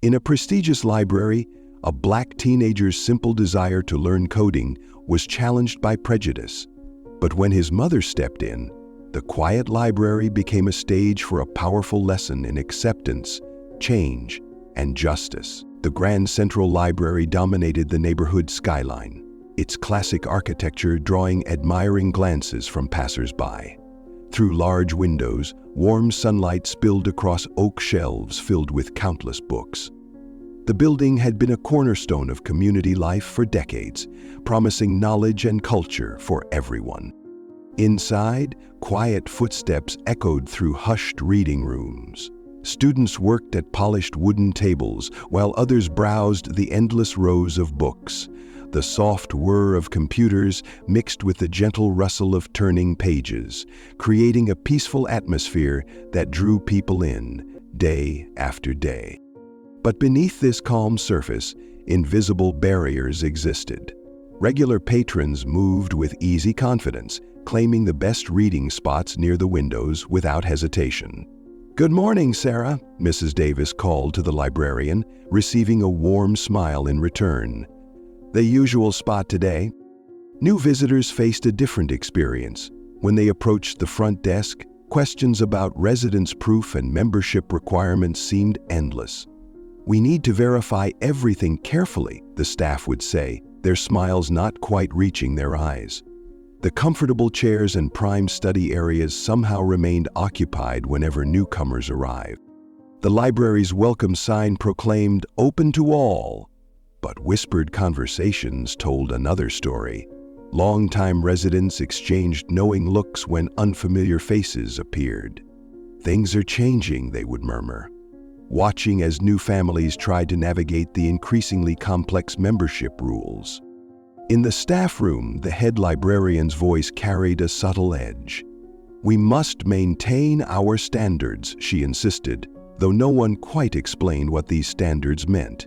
In a prestigious library, a black teenager's simple desire to learn coding was challenged by prejudice. But when his mother stepped in, the quiet library became a stage for a powerful lesson in acceptance, change, and justice. The Grand Central Library dominated the neighborhood skyline, its classic architecture drawing admiring glances from passers-by. Through large windows, warm sunlight spilled across oak shelves filled with countless books. The building had been a cornerstone of community life for decades, promising knowledge and culture for everyone. Inside, quiet footsteps echoed through hushed reading rooms. Students worked at polished wooden tables, while others browsed the endless rows of books. The soft whir of computers mixed with the gentle rustle of turning pages, creating a peaceful atmosphere that drew people in, day after day. But beneath this calm surface, invisible barriers existed. Regular patrons moved with easy confidence, claiming the best reading spots near the windows without hesitation. "Good morning, Sarah," Mrs. Davis called to the librarian, receiving a warm smile in return. "The usual spot today." New visitors faced a different experience. When they approached the front desk, questions about residence proof and membership requirements seemed endless. "We need to verify everything carefully," the staff would say, their smiles not quite reaching their eyes. The comfortable chairs and prime study areas somehow remained occupied whenever newcomers arrived. The library's welcome sign proclaimed "Open to all," but whispered conversations told another story. Longtime residents exchanged knowing looks when unfamiliar faces appeared. "Things are changing," they would murmur, watching as new families tried to navigate the increasingly complex membership rules. In the staff room, the head librarian's voice carried a subtle edge. "We must maintain our standards," she insisted, though no one quite explained what these standards meant.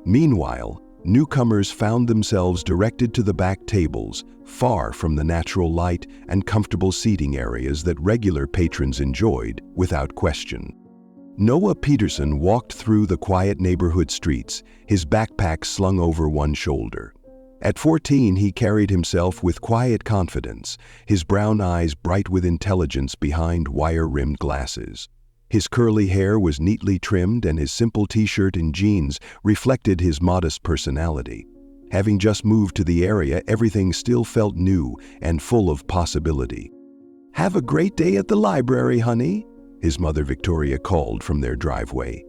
Meanwhile, newcomers found themselves directed to the back tables, far from the natural light and comfortable seating areas that regular patrons enjoyed without question. Noah Peterson walked through the quiet neighborhood streets, his backpack slung over one shoulder. At 14, he carried himself with quiet confidence, his brown eyes bright with intelligence behind wire-rimmed glasses. His curly hair was neatly trimmed and his simple t-shirt and jeans reflected his modest personality. Having just moved to the area, everything still felt new and full of possibility. "Have a great day at the library, honey," his mother Victoria called from their driveway.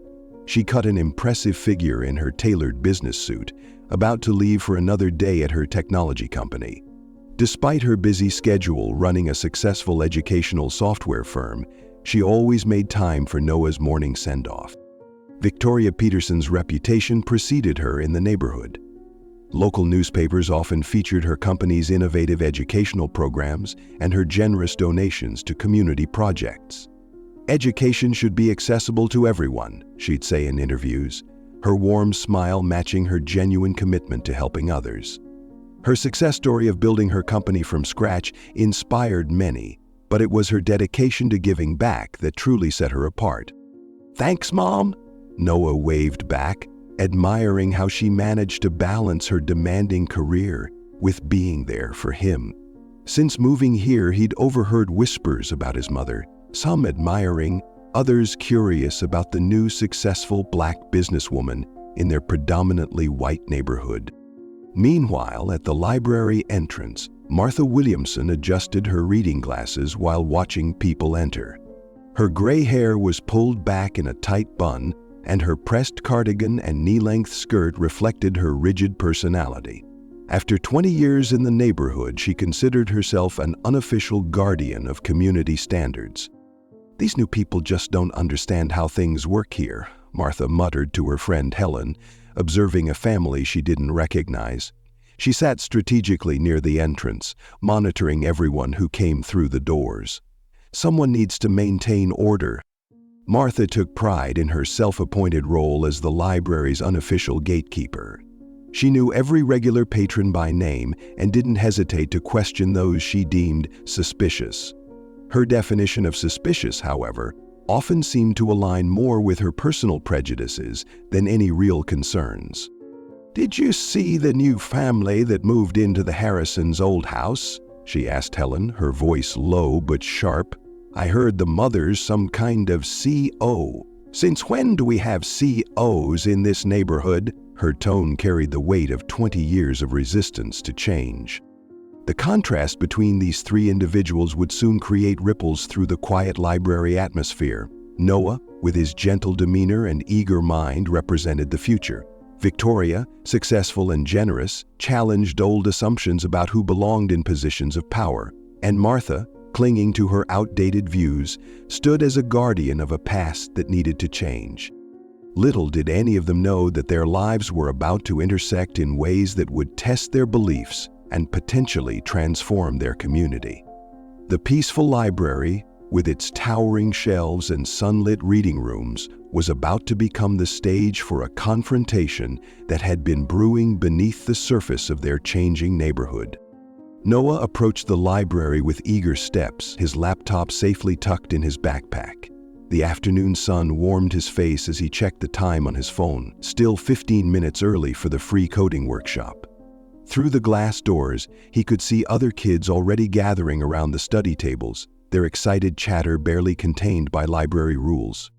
She cut an impressive figure in her tailored business suit, about to leave for another day at her technology company. Despite her busy schedule running a successful educational software firm, she always made time for Noah's morning send-off. Victoria Peterson's reputation preceded her in the neighborhood. Local newspapers often featured her company's innovative educational programs and her generous donations to community projects. "Education should be accessible to everyone," she'd say in interviews, her warm smile matching her genuine commitment to helping others. Her success story of building her company from scratch inspired many, but it was her dedication to giving back that truly set her apart. "Thanks, Mom," Noah waved back, admiring how she managed to balance her demanding career with being there for him. Since moving here, he'd overheard whispers about his mother, some admiring, others curious about the new successful black businesswoman in their predominantly white neighborhood. Meanwhile, at the library entrance, Martha Williamson adjusted her reading glasses while watching people enter. Her gray hair was pulled back in a tight bun, and her pressed cardigan and knee-length skirt reflected her rigid personality. After 20 years in the neighborhood, she considered herself an unofficial guardian of community standards. "These new people just don't understand how things work here," Martha muttered to her friend Helen, observing a family she didn't recognize. She sat strategically near the entrance, monitoring everyone who came through the doors. "Someone needs to maintain order." Martha took pride in her self-appointed role as the library's unofficial gatekeeper. She knew every regular patron by name and didn't hesitate to question those she deemed suspicious. Her definition of suspicious, however, often seemed to align more with her personal prejudices than any real concerns. "Did you see the new family that moved into the Harrisons' old house?" she asked Helen, her voice low but sharp. "I heard the mother's some kind of CO. Since when do we have COs in this neighborhood?" Her tone carried the weight of 20 years of resistance to change. The contrast between these three individuals would soon create ripples through the quiet library atmosphere. Noah, with his gentle demeanor and eager mind, represented the future. Victoria, successful and generous, challenged old assumptions about who belonged in positions of power. And Martha, clinging to her outdated views, stood as a guardian of a past that needed to change. Little did any of them know that their lives were about to intersect in ways that would test their beliefs and potentially transform their community. The peaceful library, with its towering shelves and sunlit reading rooms, was about to become the stage for a confrontation that had been brewing beneath the surface of their changing neighborhood. Noah approached the library with eager steps, his laptop safely tucked in his backpack. The afternoon sun warmed his face as he checked the time on his phone, still 15 minutes early for the free coding workshop. Through the glass doors, he could see other kids already gathering around the study tables, their excited chatter barely contained by library rules.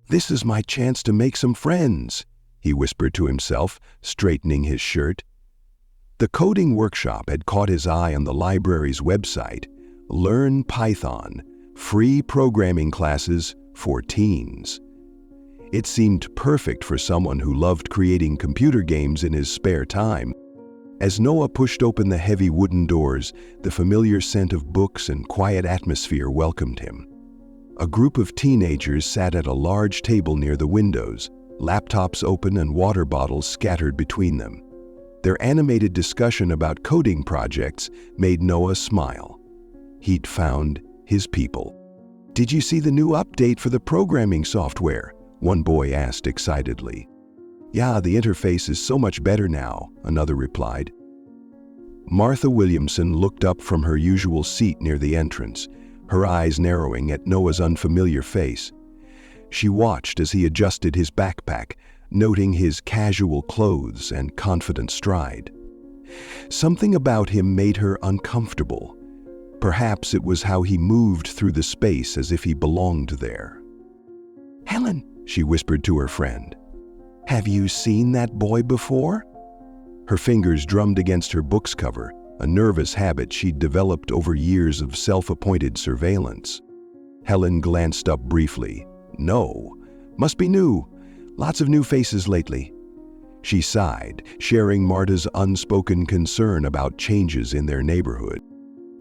"This is my chance to make some friends," he whispered to himself, straightening his shirt. The coding workshop had caught his eye on the library's website, Learn Python, free programming classes for teens. It seemed perfect for someone who loved creating computer games in his spare time. As Noah pushed open the heavy wooden doors, the familiar scent of books and quiet atmosphere welcomed him. A group of teenagers sat at a large table near the windows, laptops open and water bottles scattered between them. Their animated discussion about coding projects made Noah smile. He'd found his people. "Did you see the new update for the programming software?" one boy asked excitedly. "Yeah, the interface is so much better now," another replied. Martha Williamson looked up from her usual seat near the entrance, her eyes narrowing at Noah's unfamiliar face. She watched as he adjusted his backpack, noting his casual clothes and confident stride. Something about him made her uncomfortable. Perhaps it was how he moved through the space as if he belonged there. "Helen," she whispered to her friend, "have you seen that boy before?" Her fingers drummed against her book's cover, a nervous habit she'd developed over years of self-appointed surveillance. Helen glanced up briefly. "No. Must be new. Lots of new faces lately." She sighed, sharing Marta's unspoken concern about changes in their neighborhood.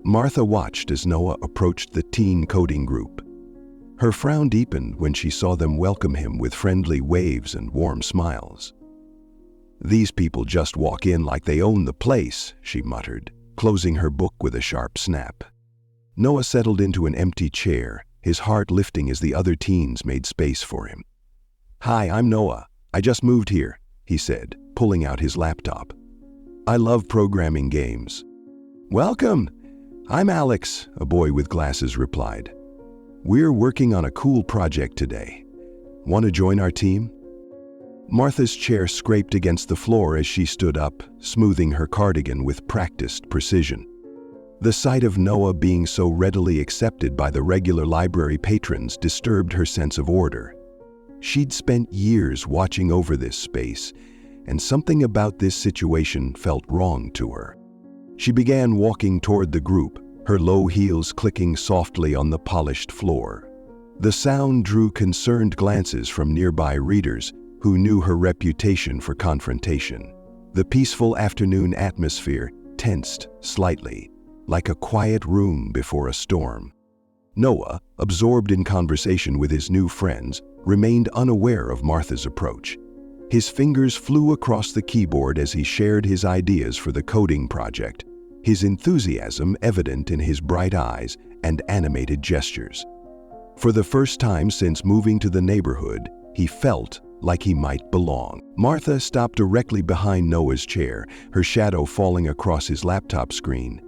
Martha watched as Noah approached the teen coding group. Her frown deepened when she saw them welcome him with friendly waves and warm smiles. "These people just walk in like they own the place," she muttered, closing her book with a sharp snap. Noah settled into an empty chair, his heart lifting as the other teens made space for him. "Hi, I'm Noah. I just moved here," he said, pulling out his laptop. "I love programming games." "Welcome. I'm Alex," a boy with glasses replied. "We're working on a cool project today. Want to join our team?" Martha's chair scraped against the floor as she stood up, smoothing her cardigan with practiced precision. The sight of Noah being so readily accepted by the regular library patrons disturbed her sense of order. She'd spent years watching over this space, and something about this situation felt wrong to her. She began walking toward the group, her low heels clicking softly on the polished floor. The sound drew concerned glances from nearby readers who knew her reputation for confrontation. The peaceful afternoon atmosphere tensed slightly, like a quiet room before a storm. Noah, absorbed in conversation with his new friends, remained unaware of Martha's approach. His fingers flew across the keyboard as he shared his ideas for the coding project, his enthusiasm evident in his bright eyes and animated gestures. For the first time since moving to the neighborhood, he felt like he might belong. Martha stopped directly behind Noah's chair, her shadow falling across his laptop screen.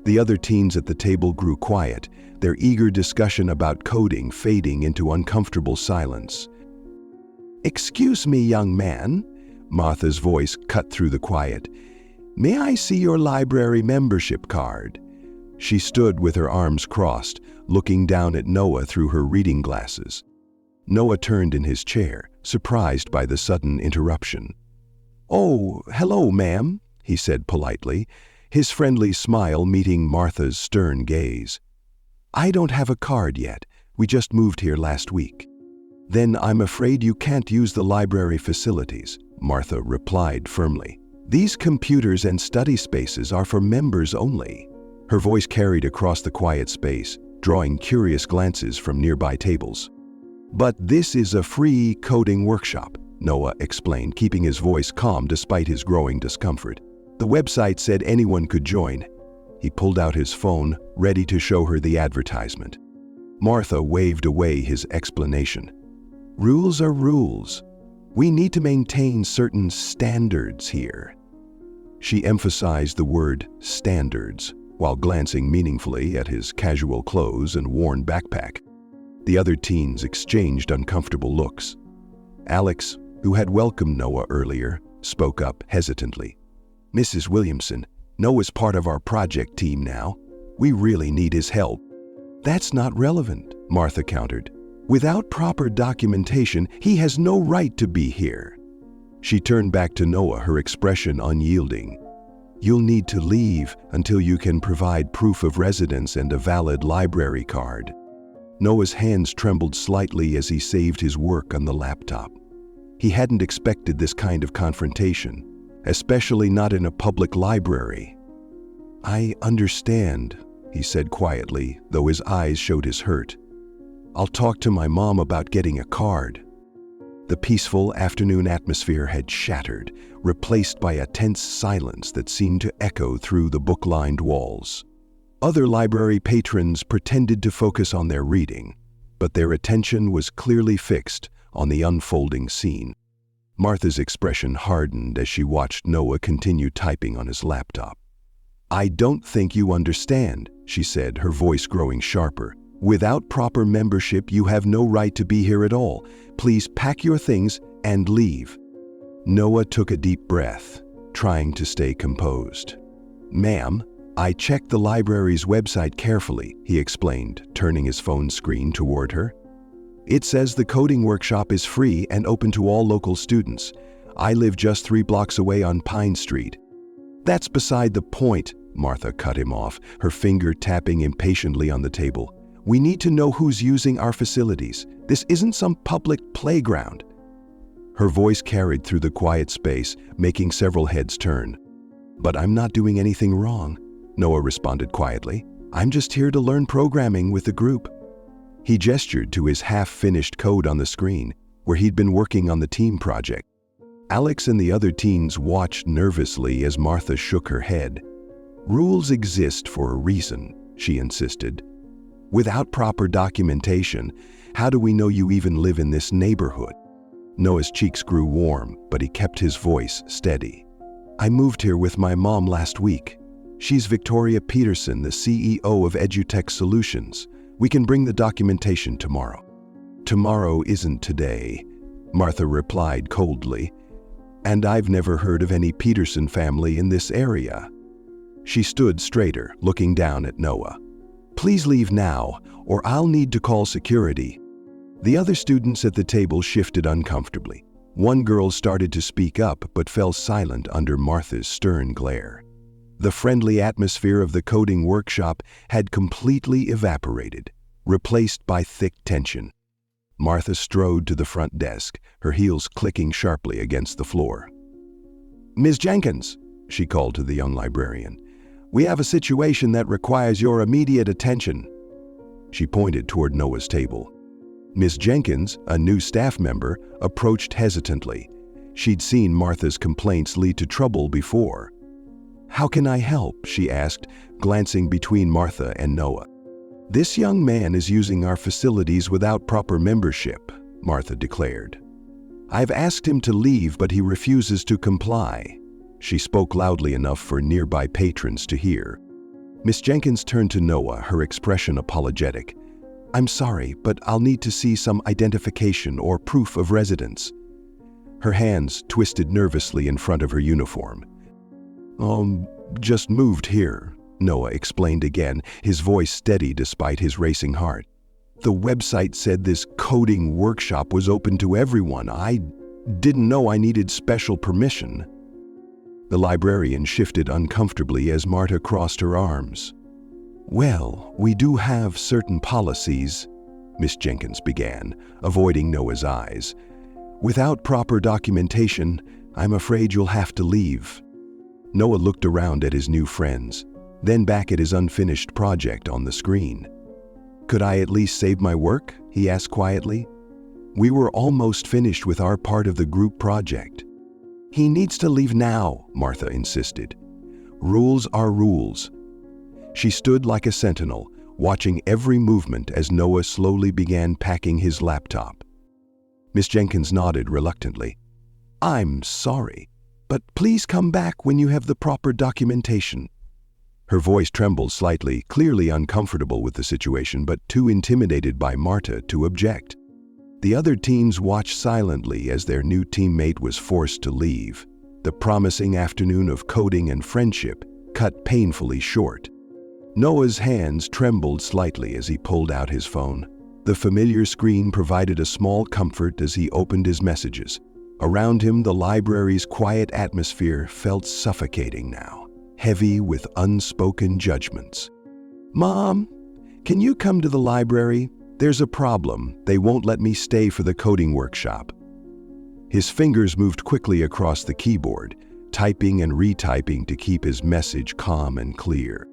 The other teens at the table grew quiet, their eager discussion about coding fading into uncomfortable silence. "Excuse me, young man," Martha's voice cut through the quiet. "May I see your library membership card?" She stood with her arms crossed, looking down at Noah through her reading glasses. Noah turned in his chair, surprised by the sudden interruption. "Oh, hello, ma'am," he said politely, his friendly smile meeting Martha's stern gaze. "I don't have a card yet. We just moved here last week." "Then I'm afraid you can't use the library facilities," Martha replied firmly. "These computers and study spaces are for members only." Her voice carried across the quiet space, drawing curious glances from nearby tables. "But this is a free coding workshop," Noah explained, keeping his voice calm despite his growing discomfort. "The website said anyone could join." He pulled out his phone, ready to show her the advertisement. Martha waved away his explanation. "Rules are rules. We need to maintain certain standards here." She emphasized the word standards while glancing meaningfully at his casual clothes and worn backpack. The other teens exchanged uncomfortable looks. Alex, who had welcomed Noah earlier, spoke up hesitantly. "Mrs. Williamson, Noah's part of our project team now. We really need his help." "That's not relevant," Martha countered. "Without proper documentation, he has no right to be here." She turned back to Noah, her expression unyielding. "You'll need to leave until you can provide proof of residence and a valid library card." Noah's hands trembled slightly as he saved his work on the laptop. He hadn't expected this kind of confrontation, especially not in a public library. "I understand," he said quietly, though his eyes showed his hurt. "I'll talk to my mom about getting a card." The peaceful afternoon atmosphere had shattered, replaced by a tense silence that seemed to echo through the book-lined walls. Other library patrons pretended to focus on their reading, but their attention was clearly fixed on the unfolding scene. Martha's expression hardened as she watched Noah continue typing on his laptop. "I don't think you understand," she said, her voice growing sharper. "Without proper membership, you have no right to be here at all. Please pack your things and leave." Noah took a deep breath, trying to stay composed. "Ma'am, I checked the library's website carefully," he explained, turning his phone screen toward her. "It says the coding workshop is free and open to all local students. I live just 3 blocks away on Pine Street." "That's beside the point," Martha cut him off, her finger tapping impatiently on the table. "We need to know who's using our facilities. This isn't some public playground." Her voice carried through the quiet space, making several heads turn. "But I'm not doing anything wrong," Noah responded quietly. "I'm just here to learn programming with the group." He gestured to his half-finished code on the screen, where he'd been working on the team project. Alex and the other teens watched nervously as Martha shook her head. "Rules exist for a reason," she insisted. "Without proper documentation, how do we know you even live in this neighborhood?" Noah's cheeks grew warm, but he kept his voice steady. "I moved here with my mom last week. She's Victoria Peterson, the CEO of EduTech Solutions. We can bring the documentation tomorrow." "Tomorrow isn't today," Martha replied coldly. "And I've never heard of any Peterson family in this area." She stood straighter, looking down at Noah. "Please leave now, or I'll need to call security." The other students at the table shifted uncomfortably. One girl started to speak up but fell silent under Martha's stern glare. The friendly atmosphere of the coding workshop had completely evaporated, replaced by thick tension. Martha strode to the front desk, her heels clicking sharply against the floor. "Ms. Jenkins," she called to the young librarian, "we have a situation that requires your immediate attention." She pointed toward Noah's table. Ms. Jenkins, a new staff member, approached hesitantly. She'd seen Martha's complaints lead to trouble before. "How can I help?" she asked, glancing between Martha and Noah. "This young man is using our facilities without proper membership," Martha declared. "I've asked him to leave, but he refuses to comply." She spoke loudly enough for nearby patrons to hear. Miss Jenkins turned to Noah, her expression apologetic. "I'm sorry, but I'll need to see some identification or proof of residence." Her hands twisted nervously in front of her uniform. Just moved here," Noah explained again, his voice steady despite his racing heart. "The website said this coding workshop was open to everyone. I didn't know I needed special permission." The librarian shifted uncomfortably as Marta crossed her arms. "Well, we do have certain policies," Miss Jenkins began, avoiding Noah's eyes. "Without proper documentation, I'm afraid you'll have to leave." Noah looked around at his new friends, then back at his unfinished project on the screen. "Could I at least save my work?" he asked quietly. "We were almost finished with our part of the group project." "He needs to leave now," Martha insisted. "Rules are rules." She stood like a sentinel, watching every movement as Noah slowly began packing his laptop. Miss Jenkins nodded reluctantly. "I'm sorry, but please come back when you have the proper documentation." Her voice trembled slightly, clearly uncomfortable with the situation, but too intimidated by Marta to object. The other teens watched silently as their new teammate was forced to leave. The promising afternoon of coding and friendship cut painfully short. Noah's hands trembled slightly as he pulled out his phone. The familiar screen provided a small comfort as he opened his messages. Around him, the library's quiet atmosphere felt suffocating now, heavy with unspoken judgments. "Mom, can you come to the library? There's a problem. They won't let me stay for the coding workshop." His fingers moved quickly across the keyboard, typing and retyping to keep his message calm and clear.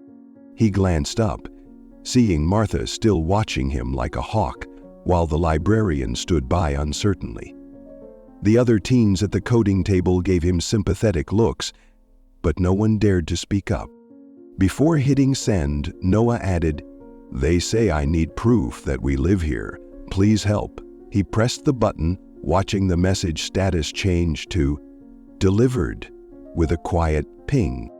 He glanced up, seeing Martha still watching him like a hawk, while the librarian stood by uncertainly. The other teens at the coding table gave him sympathetic looks, but no one dared to speak up. Before hitting send, Noah added, "They say I need proof that we live here. Please help." He pressed the button, watching the message status change to "Delivered" with a quiet ping.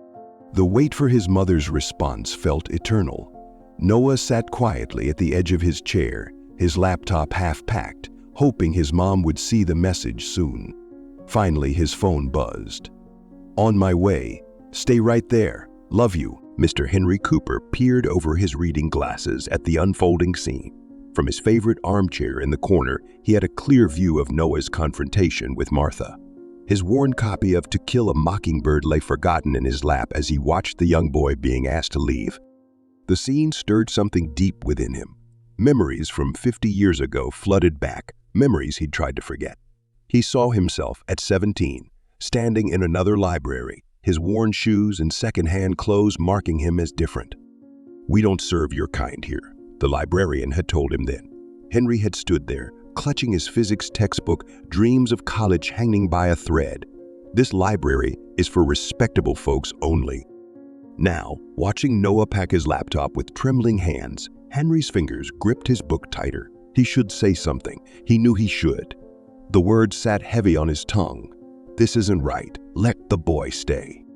The wait for his mother's response felt eternal. Noah sat quietly at the edge of his chair, his laptop half-packed, hoping his mom would see the message soon. Finally, his phone buzzed. "On my way. Stay right there. Love you." Mr. Henry Cooper peered over his reading glasses at the unfolding scene. From his favorite armchair in the corner, he had a clear view of Noah's confrontation with Martha. His worn copy of To Kill a Mockingbird lay forgotten in his lap as he watched the young boy being asked to leave. The scene stirred something deep within him. Memories from 50 years ago flooded back, memories he'd tried to forget. He saw himself at 17, standing in another library, his worn shoes and second-hand clothes marking him as different. "We don't serve your kind here," the librarian had told him then. Henry had stood there, clutching his physics textbook, dreams of college hanging by a thread. "This library is for respectable folks only." Now, watching Noah pack his laptop with trembling hands, Henry's fingers gripped his book tighter. He should say something. He knew he should. The words sat heavy on his tongue. "This isn't right. Let the boy stay."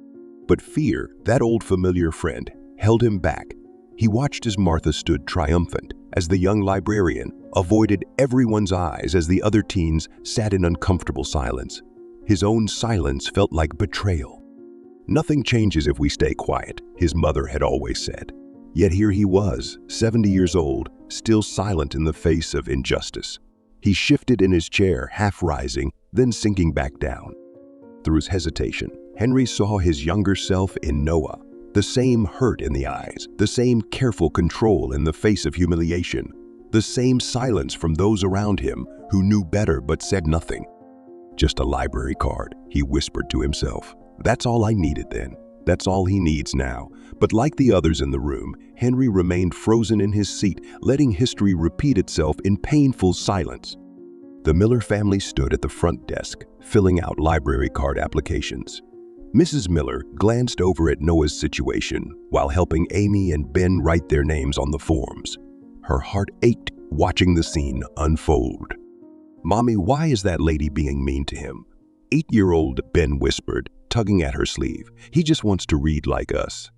But fear, that old familiar friend, held him back. He watched as Martha stood triumphant, as the young librarian avoided everyone's eyes as the other teens sat in uncomfortable silence. His own silence felt like betrayal. "Nothing changes if we stay quiet," his mother had always said. Yet here he was, 70 years old, still silent in the face of injustice. He shifted in his chair, half rising, then sinking back down. Through his hesitation, Henry saw his younger self in Noah. The same hurt in the eyes, the same careful control in the face of humiliation, the same silence from those around him who knew better but said nothing. "Just a library card," he whispered to himself. "That's all I needed then. That's all he needs now." But like the others in the room, Henry remained frozen in his seat, letting history repeat itself in painful silence. The Miller family stood at the front desk, filling out library card applications. Mrs. Miller glanced over at Noah's situation while helping Amy and Ben write their names on the forms. Her heart ached watching the scene unfold. "Mommy, why is that lady being mean to him?" 8-year-old Ben whispered, tugging at her sleeve. "He just wants to read like us."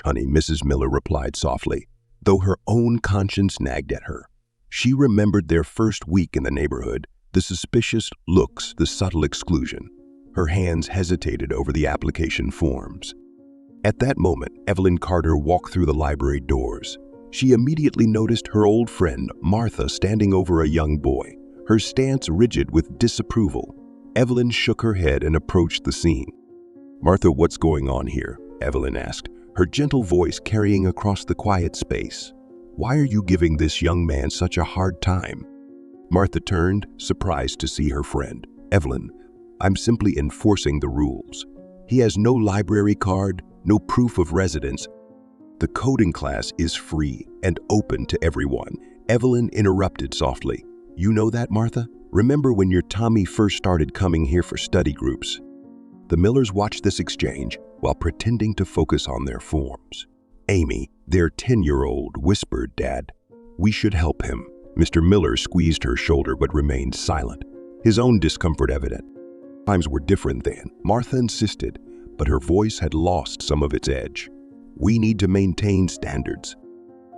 Honey," Mrs. Miller replied softly, though her own conscience nagged at her. She remembered their first week in the neighborhood, the suspicious looks, the subtle exclusion. Her hands hesitated over the application forms. At that moment, Evelyn Carter walked through the library doors. She immediately noticed her old friend, Martha, standing over a young boy, her stance rigid with disapproval. Evelyn shook her head and approached the scene. "Martha, what's going on here?" Evelyn asked, her gentle voice carrying across the quiet space. "Why are you giving this young man such a hard time?" Martha turned, surprised to see her friend. "Evelyn, I'm simply enforcing the rules. He has no library card, no proof of residence. The coding class is free and open to everyone." Evelyn interrupted softly. "You know that, Martha? Remember when your Tommy first started coming here for study groups?" The Millers watched this exchange while pretending to focus on their forms. Amy, their 10-year-old, whispered, "Dad, we should help him." Mr. Miller squeezed her shoulder but remained silent, his own discomfort evident. Times were different then, Martha insisted, but her voice had lost some of its edge. "We need to maintain standards."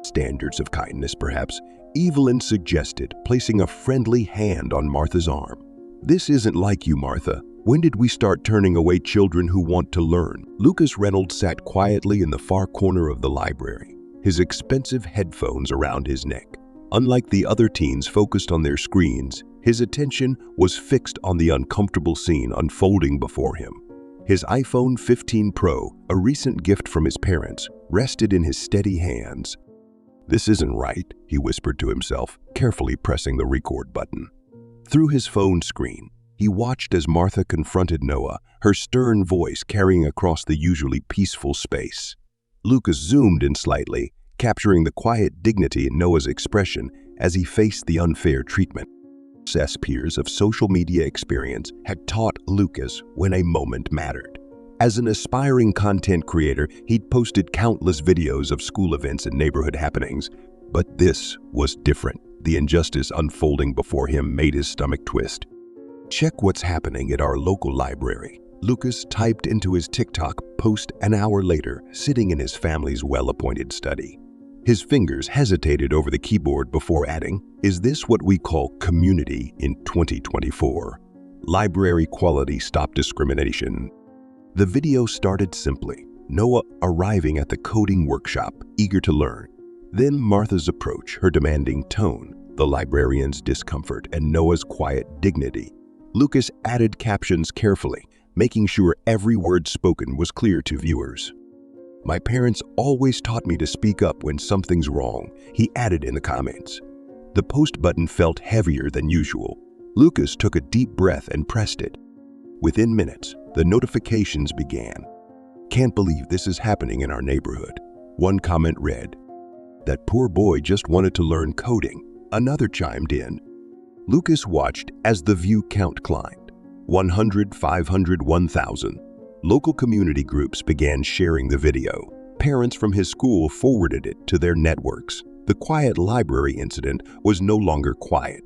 "Standards of kindness, perhaps," Evelyn suggested, placing a friendly hand on Martha's arm. "This isn't like you, Martha. When did we start turning away children who want to learn?" Lucas Reynolds sat quietly in the far corner of the library, his expensive headphones around his neck. Unlike the other teens focused on their screens, his attention was fixed on the uncomfortable scene unfolding before him. His iPhone 15 Pro, a recent gift from his parents, rested in his steady hands. "This isn't right," he whispered to himself, carefully pressing the record button. Through his phone screen, he watched as Martha confronted Noah, her stern voice carrying across the usually peaceful space. Lucas zoomed in slightly, capturing the quiet dignity in Noah's expression as he faced the unfair treatment. Peers of social media experience had taught Lucas when a moment mattered. As an aspiring content creator, he'd posted countless videos of school events and neighborhood happenings, but this was different. The injustice unfolding before him made his stomach twist. "Check what's happening at our local library," Lucas typed into his TikTok post an hour later, sitting in his family's well-appointed study. His fingers hesitated over the keyboard before adding, "Is this what we call community in 2024? Library quality, stop discrimination." The video started simply, Noah arriving at the coding workshop, eager to learn. Then Martha's approach, her demanding tone, the librarian's discomfort, and Noah's quiet dignity. Lucas added captions carefully, making sure every word spoken was clear to viewers. "My parents always taught me to speak up when something's wrong," he added in the comments. The post button felt heavier than usual. Lucas took a deep breath and pressed it. Within minutes, the notifications began. "Can't believe this is happening in our neighborhood." One comment read, "That poor boy just wanted to learn coding." Another chimed in. Lucas watched as the view count climbed. 100, 500, 1,000. Local community groups began sharing the video. Parents from his school forwarded it to their networks. The quiet library incident was no longer quiet.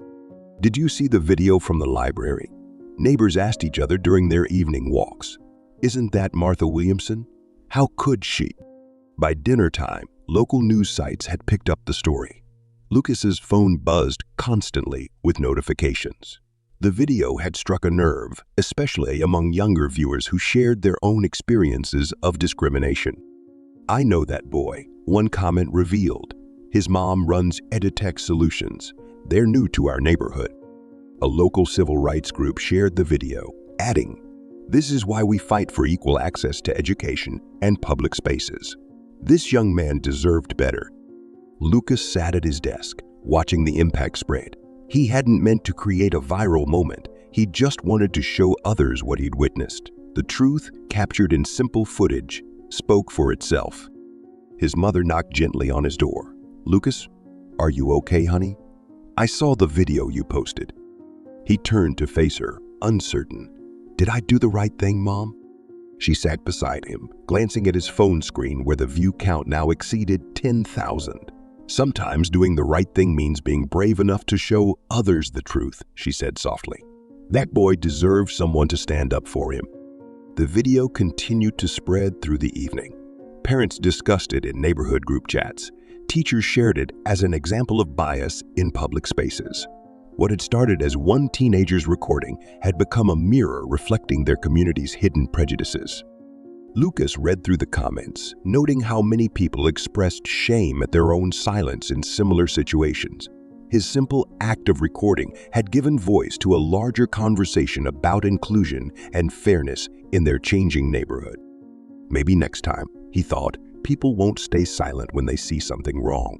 "Did you see the video from the library?" Neighbors asked each other during their evening walks. "Isn't that Martha Williamson? How could she?" By dinner time, local news sites had picked up the story. Lucas's phone buzzed constantly with notifications. The video had struck a nerve, especially among younger viewers who shared their own experiences of discrimination. "I know that boy," one comment revealed. "His mom runs EdTech Solutions. They're new to our neighborhood." A local civil rights group shared the video, adding, "This is why we fight for equal access to education and public spaces. This young man deserved better." Lucas sat at his desk, watching the impact spread. He hadn't meant to create a viral moment. He just wanted to show others what he'd witnessed. The truth, captured in simple footage, spoke for itself. His mother knocked gently on his door. "Lucas, are you okay, honey? I saw the video you posted." He turned to face her, uncertain. "Did I do the right thing, Mom?" She sat beside him, glancing at his phone screen where the view count now exceeded 10,000. "Sometimes doing the right thing means being brave enough to show others the truth," she said softly. "That boy deserves someone to stand up for him." The video continued to spread through the evening. Parents discussed it in neighborhood group chats. Teachers shared it as an example of bias in public spaces. What had started as one teenager's recording had become a mirror reflecting their community's hidden prejudices. Lucas read through the comments, noting how many people expressed shame at their own silence in similar situations. His simple act of recording had given voice to a larger conversation about inclusion and fairness in their changing neighborhood. Maybe next time, he thought, people won't stay silent when they see something wrong.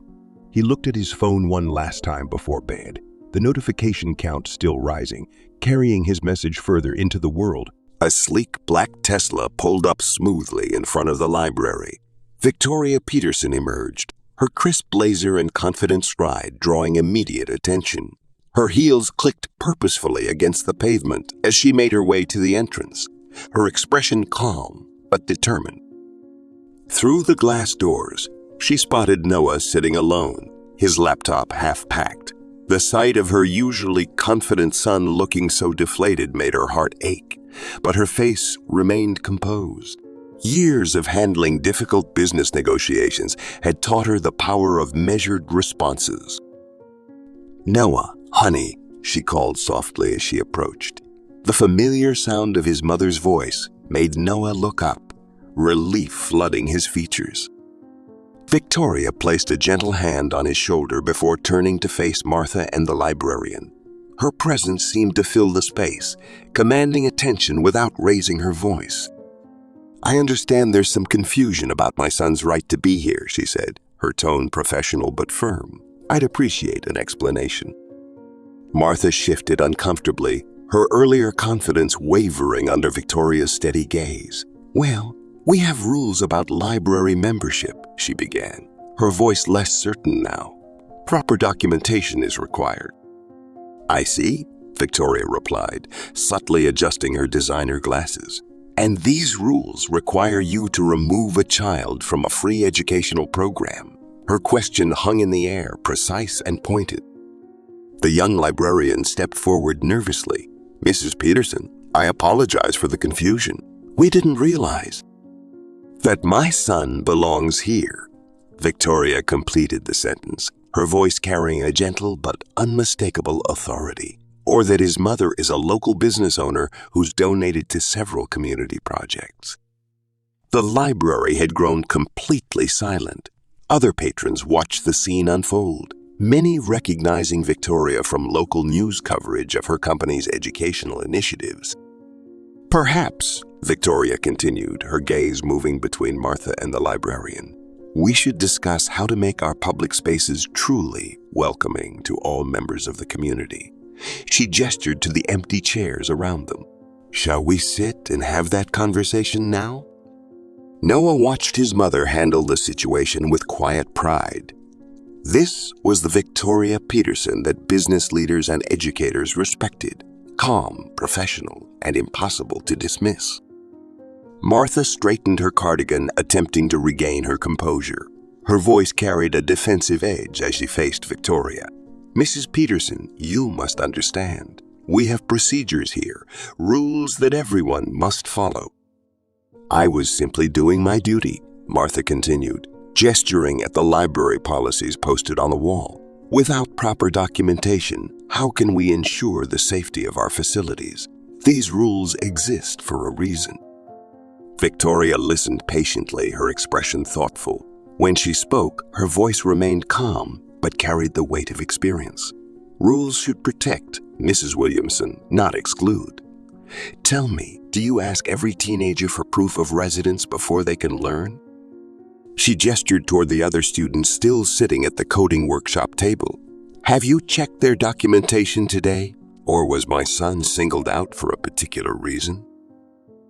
He looked at his phone one last time before bed, the notification count still rising, carrying his message further into the world. A sleek black Tesla pulled up smoothly in front of the library. Victoria Peterson emerged, her crisp blazer and confident stride drawing immediate attention. Her heels clicked purposefully against the pavement as she made her way to the entrance, her expression calm but determined. Through the glass doors, she spotted Noah sitting alone, his laptop half-packed. The sight of her usually confident son looking so deflated made her heart ache, but her face remained composed. Years of handling difficult business negotiations had taught her the power of measured responses. "Noah, honey," she called softly as she approached. The familiar sound of his mother's voice made Noah look up, relief flooding his features. Victoria placed a gentle hand on his shoulder before turning to face Martha and the librarian. Her presence seemed to fill the space, commanding attention without raising her voice. "I understand there's some confusion about my son's right to be here," she said, her tone professional but firm. "I'd appreciate an explanation." Martha shifted uncomfortably, her earlier confidence wavering under Victoria's steady gaze. "Well, we have rules about library membership," she began, her voice less certain now. "Proper documentation is required." "I see," Victoria replied, subtly adjusting her designer glasses. "And these rules require you to remove a child from a free educational program." Her question hung in the air, precise and pointed. The young librarian stepped forward nervously. "Mrs. Peterson, I apologize for the confusion. We didn't realize that my son belongs here." Victoria completed the sentence, her voice carrying a gentle but unmistakable authority. "Or that his mother is a local business owner who's donated to several community projects." The library had grown completely silent. Other patrons watched the scene unfold, many recognizing Victoria from local news coverage of her company's educational initiatives. "Perhaps," Victoria continued, her gaze moving between Martha and the librarian, "we should discuss how to make our public spaces truly welcoming to all members of the community." She gestured to the empty chairs around them. "Shall we sit and have that conversation now?" Noah watched his mother handle the situation with quiet pride. This was the Victoria Peterson that business leaders and educators respected, calm, professional, and impossible to dismiss. Martha straightened her cardigan, attempting to regain her composure. Her voice carried a defensive edge as she faced Victoria. "Mrs. Peterson, you must understand. We have procedures here, rules that everyone must follow." "I was simply doing my duty," Martha continued, gesturing at the library policies posted on the wall. "Without proper documentation, how can we ensure the safety of our facilities? These rules exist for a reason." Victoria listened patiently, her expression thoughtful. When she spoke, her voice remained calm, but carried the weight of experience. "Rules should protect, Mrs. Williamson, not exclude. Tell me, do you ask every teenager for proof of residence before they can learn?" She gestured toward the other students still sitting at the coding workshop table. "Have you checked their documentation today? Or was my son singled out for a particular reason?"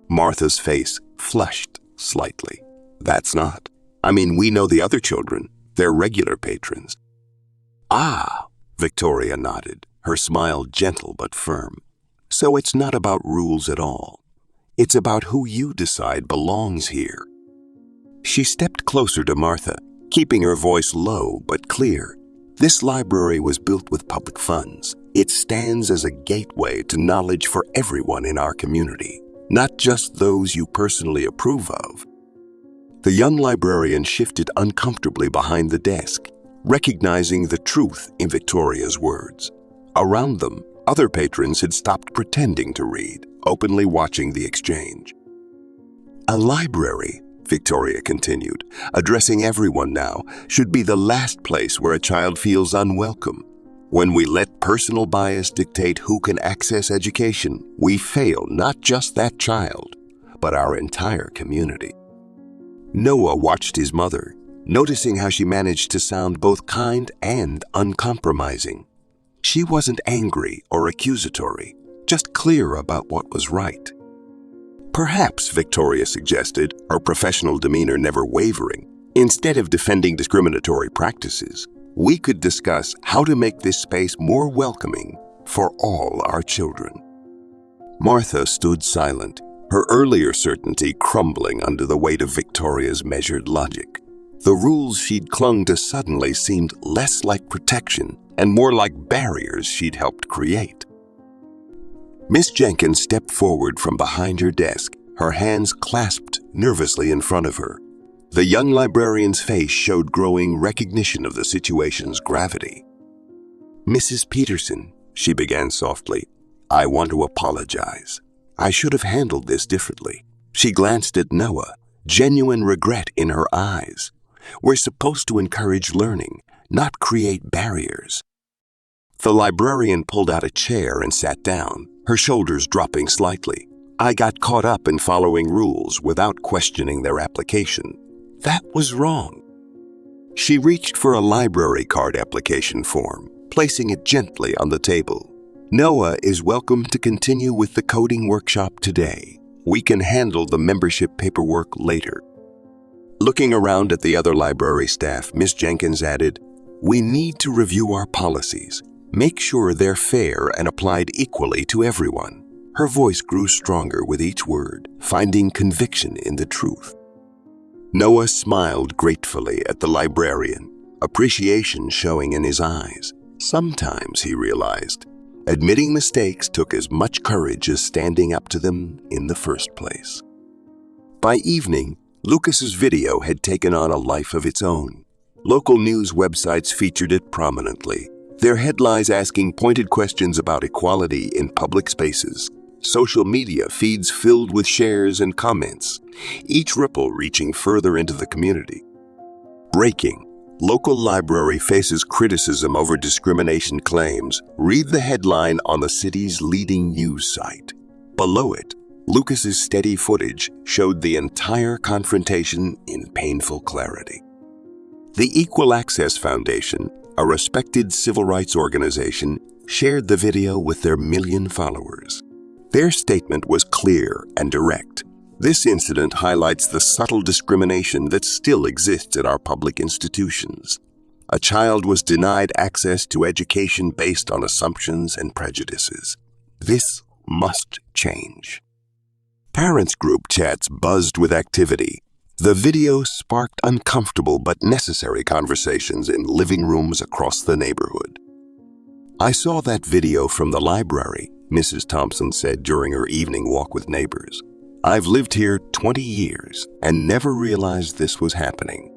Martha's face flushed slightly. "That's not. I mean, we know the other children. They're regular patrons." "Ah," Victoria nodded, her smile gentle but firm. "So it's not about rules at all. It's about who you decide belongs here." She stepped closer to Martha, keeping her voice low but clear. "This library was built with public funds. It stands as a gateway to knowledge for everyone in our community, not just those you personally approve of." The young librarian shifted uncomfortably behind the desk, recognizing the truth in Victoria's words. Around them, other patrons had stopped pretending to read, openly watching the exchange. A library, Victoria continued, addressing everyone now, should be the last place where a child feels unwelcome. When we let personal bias dictate who can access education, we fail not just that child, but our entire community. Noah watched his mother, noticing how she managed to sound both kind and uncompromising. She wasn't angry or accusatory, just clear about what was right. Perhaps, Victoria suggested, her professional demeanor never wavering, instead of defending discriminatory practices, we could discuss how to make this space more welcoming for all our children. Martha stood silent, her earlier certainty crumbling under the weight of Victoria's measured logic. The rules she'd clung to suddenly seemed less like protection and more like barriers she'd helped create. Miss Jenkins stepped forward from behind her desk, her hands clasped nervously in front of her. The young librarian's face showed growing recognition of the situation's gravity. "Mrs. Peterson," she began softly, "I want to apologize. I should have handled this differently." She glanced at Noah, genuine regret in her eyes. "We're supposed to encourage learning, not create barriers." The librarian pulled out a chair and sat down, her shoulders dropping slightly. "I got caught up in following rules without questioning their application. That was wrong." She reached for a library card application form, placing it gently on the table. "Noah is welcome to continue with the coding workshop today. We can handle the membership paperwork later." Looking around at the other library staff, Miss Jenkins added, "We need to review our policies. Make sure they're fair and applied equally to everyone." Her voice grew stronger with each word, finding conviction in the truth. Noah smiled gratefully at the librarian, appreciation showing in his eyes. Sometimes, he realized, admitting mistakes took as much courage as standing up to them in the first place. By evening, Lucas's video had taken on a life of its own. Local news websites featured it prominently, their headlines asking pointed questions about equality in public spaces. Social media feeds filled with shares and comments, each ripple reaching further into the community. Breaking: local library faces criticism over discrimination claims. Read the headline on the city's leading news site. Below it, Lucas's steady footage showed the entire confrontation in painful clarity. The Equal Access Foundation, a respected civil rights organization, shared the video with their 1 million followers. Their statement was clear and direct. This incident highlights the subtle discrimination that still exists in our public institutions. A child was denied access to education based on assumptions and prejudices. This must change. Parents' group chats buzzed with activity. The video sparked uncomfortable but necessary conversations in living rooms across the neighborhood. "I saw that video from the library," Mrs. Thompson said during her evening walk with neighbors. "I've lived here 20 years and never realized this was happening."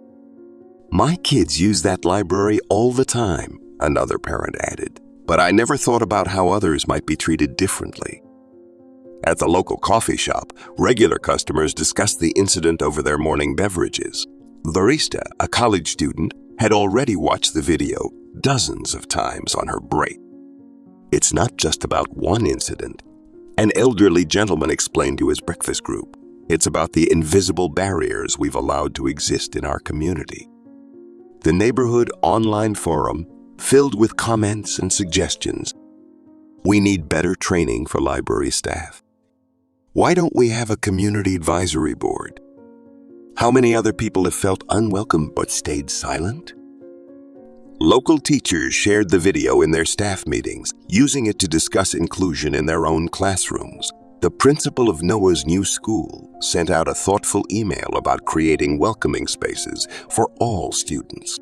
"My kids use that library all the time," another parent added, "but I never thought about how others might be treated differently." At the local coffee shop, regular customers discussed the incident over their morning beverages. Larista, a college student, had already watched the video dozens of times on her break. "It's not just about one incident," an elderly gentleman explained to his breakfast group. "It's about the invisible barriers we've allowed to exist in our community." The neighborhood online forum filled with comments and suggestions. "We need better training for library staff. Why don't we have a community advisory board? How many other people have felt unwelcome but stayed silent?" Local teachers shared the video in their staff meetings, using it to discuss inclusion in their own classrooms. The principal of Noah's new school sent out a thoughtful email about creating welcoming spaces for all students.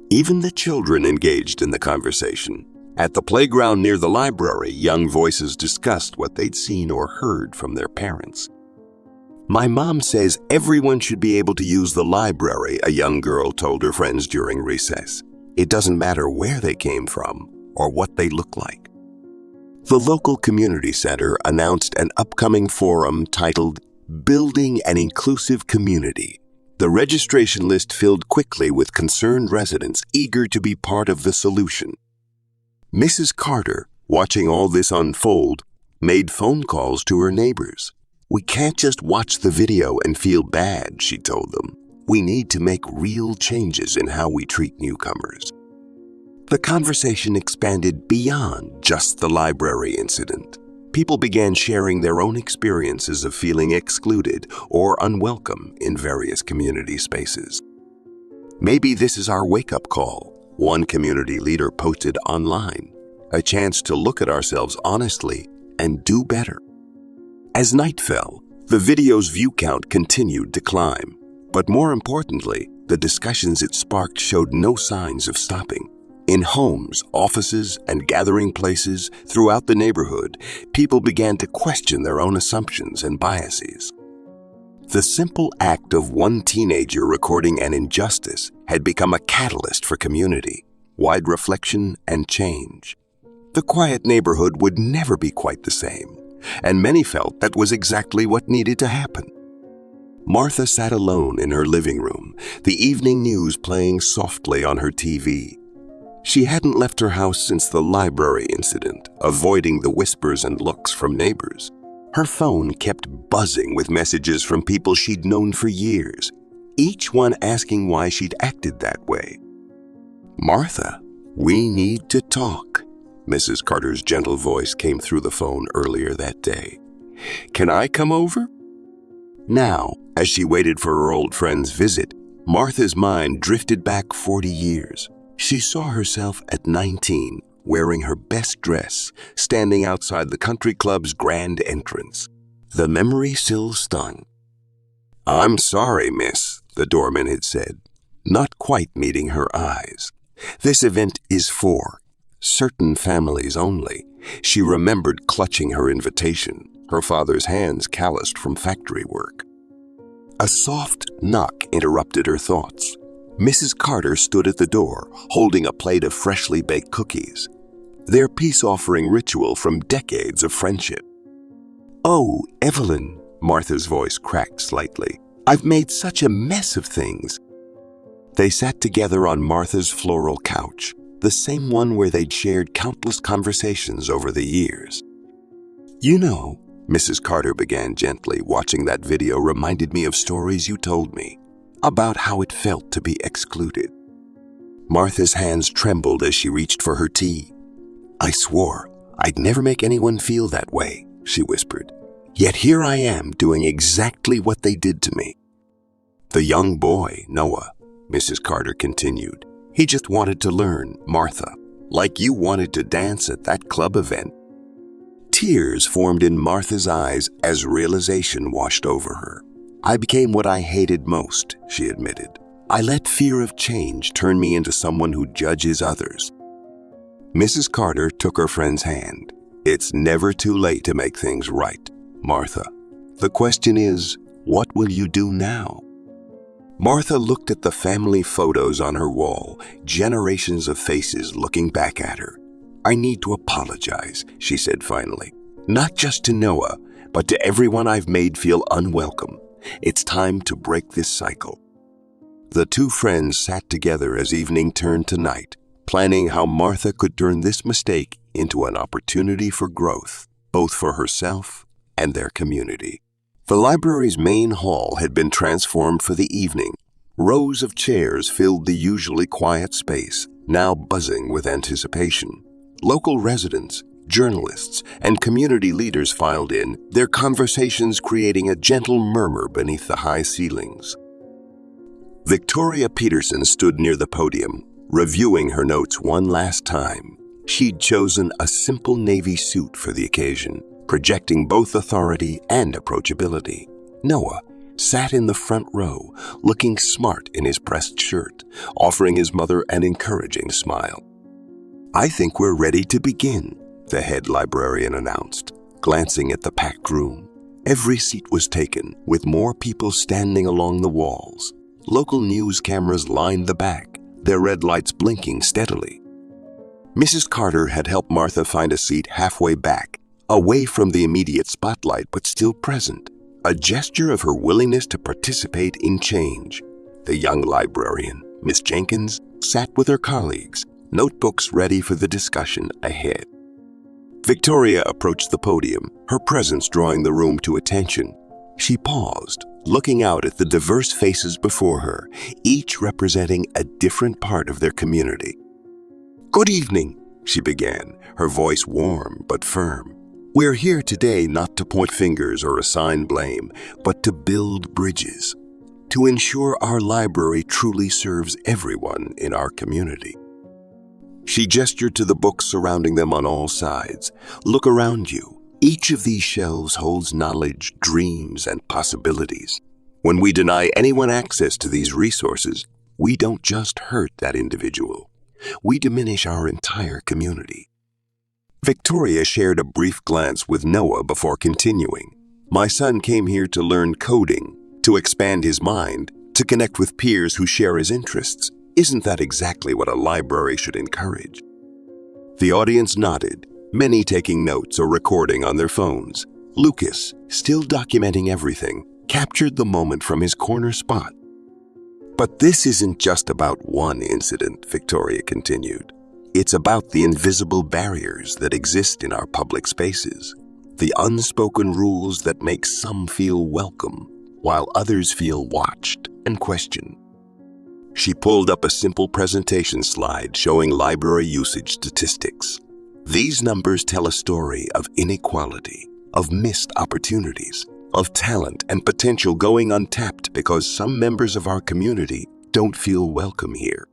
Even the children engaged in the conversation. At the playground near the library, young voices discussed what they'd seen or heard from their parents. "My mom says everyone should be able to use the library," a young girl told her friends during recess. "It doesn't matter where they came from or what they look like." The local community center announced an upcoming forum titled Building an Inclusive Community. The registration list filled quickly with concerned residents eager to be part of the solution. Mrs. Carter, watching all this unfold, made phone calls to her neighbors. "We can't just watch the video and feel bad," she told them. "We need to make real changes in how we treat newcomers." The conversation expanded beyond just the library incident. People began sharing their own experiences of feeling excluded or unwelcome in various community spaces. "Maybe this is our wake-up call," one community leader posted online. "A chance to look at ourselves honestly and do better." As night fell, the video's view count continued to climb. But more importantly, the discussions it sparked showed no signs of stopping. In homes, offices, and gathering places throughout the neighborhood, people began to question their own assumptions and biases. The simple act of one teenager recording an injustice had become a catalyst for community, wide reflection, and change. The quiet neighborhood would never be quite the same, and many felt that was exactly what needed to happen. Martha sat alone in her living room, the evening news playing softly on her TV. She hadn't left her house since the library incident, avoiding the whispers and looks from neighbors. Her phone kept buzzing with messages from people she'd known for years, each one asking why she'd acted that way. "Martha, we need to talk," Mrs. Carter's gentle voice came through the phone earlier that day. "Can I come over?" Now, as she waited for her old friend's visit, Martha's mind drifted back 40 years. She saw herself at 19, wearing her best dress, standing outside the country club's grand entrance. The memory still stung. "I'm sorry, miss," the doorman had said, not quite meeting her eyes. "This event is for certain families only." She remembered clutching her invitation, her father's hands calloused from factory work. A soft knock interrupted her thoughts. Mrs. Carter stood at the door, holding a plate of freshly baked cookies, their peace-offering ritual from decades of friendship. "Oh, Evelyn," Martha's voice cracked slightly. "I've made such a mess of things." They sat together on Martha's floral couch, the same one where they'd shared countless conversations over the years. "You know," Mrs. Carter began gently, "watching that video reminded me of stories you told me about how it felt to be excluded." Martha's hands trembled as she reached for her tea. "I swore I'd never make anyone feel that way," she whispered. "Yet here I am doing exactly what they did to me." "The young boy, Noah," Mrs. Carter continued, "he just wanted to learn, Martha, like you wanted to dance at that club event." Tears formed in Martha's eyes as realization washed over her. "I became what I hated most," she admitted. "I let fear of change turn me into someone who judges others." Mrs. Carter took her friend's hand. "It's never too late to make things right, Martha. The question is, what will you do now?" Martha looked at the family photos on her wall, generations of faces looking back at her. "I need to apologize," she said finally. "Not just to Noah, but to everyone I've made feel unwelcome. It's time to break this cycle." The two friends sat together as evening turned to night, planning how Martha could turn this mistake into an opportunity for growth, both for herself and their community. The library's main hall had been transformed for the evening. Rows of chairs filled the usually quiet space, now buzzing with anticipation. Local residents, journalists, and community leaders filed in, their conversations creating a gentle murmur beneath the high ceilings. Victoria Peterson stood near the podium, reviewing her notes one last time. She'd chosen a simple navy suit for the occasion, projecting both authority and approachability. Noah sat in the front row, looking smart in his pressed shirt, offering his mother an encouraging smile. "I think we're ready to begin," the head librarian announced, glancing at the packed room. Every seat was taken, with more people standing along the walls. Local news cameras lined the back, their red lights blinking steadily. Mrs. Carter had helped Martha find a seat halfway back, away from the immediate spotlight but still present, a gesture of her willingness to participate in change. The young librarian, Miss Jenkins, sat with her colleagues, notebooks ready for the discussion ahead. Victoria approached the podium, her presence drawing the room to attention. She paused, looking out at the diverse faces before her, each representing a different part of their community. "Good evening," she began, her voice warm but firm. "We're here today not to point fingers or assign blame, but to build bridges, to ensure our library truly serves everyone in our community." She gestured to the books surrounding them on all sides. "Look around you. Each of these shelves holds knowledge, dreams, and possibilities. When we deny anyone access to these resources, we don't just hurt that individual. We diminish our entire community." Victoria shared a brief glance with Noah before continuing. "My son came here to learn coding, to expand his mind, to connect with peers who share his interests. Isn't that exactly what a library should encourage?" The audience nodded, many taking notes or recording on their phones. Lucas, still documenting everything, captured the moment from his corner spot. "But this isn't just about one incident," Victoria continued. "It's about the invisible barriers that exist in our public spaces, the unspoken rules that make some feel welcome, while others feel watched and questioned." She pulled up a simple presentation slide showing library usage statistics. These numbers tell a story of inequality, of missed opportunities, of talent and potential going untapped because some members of our community don't feel welcome here.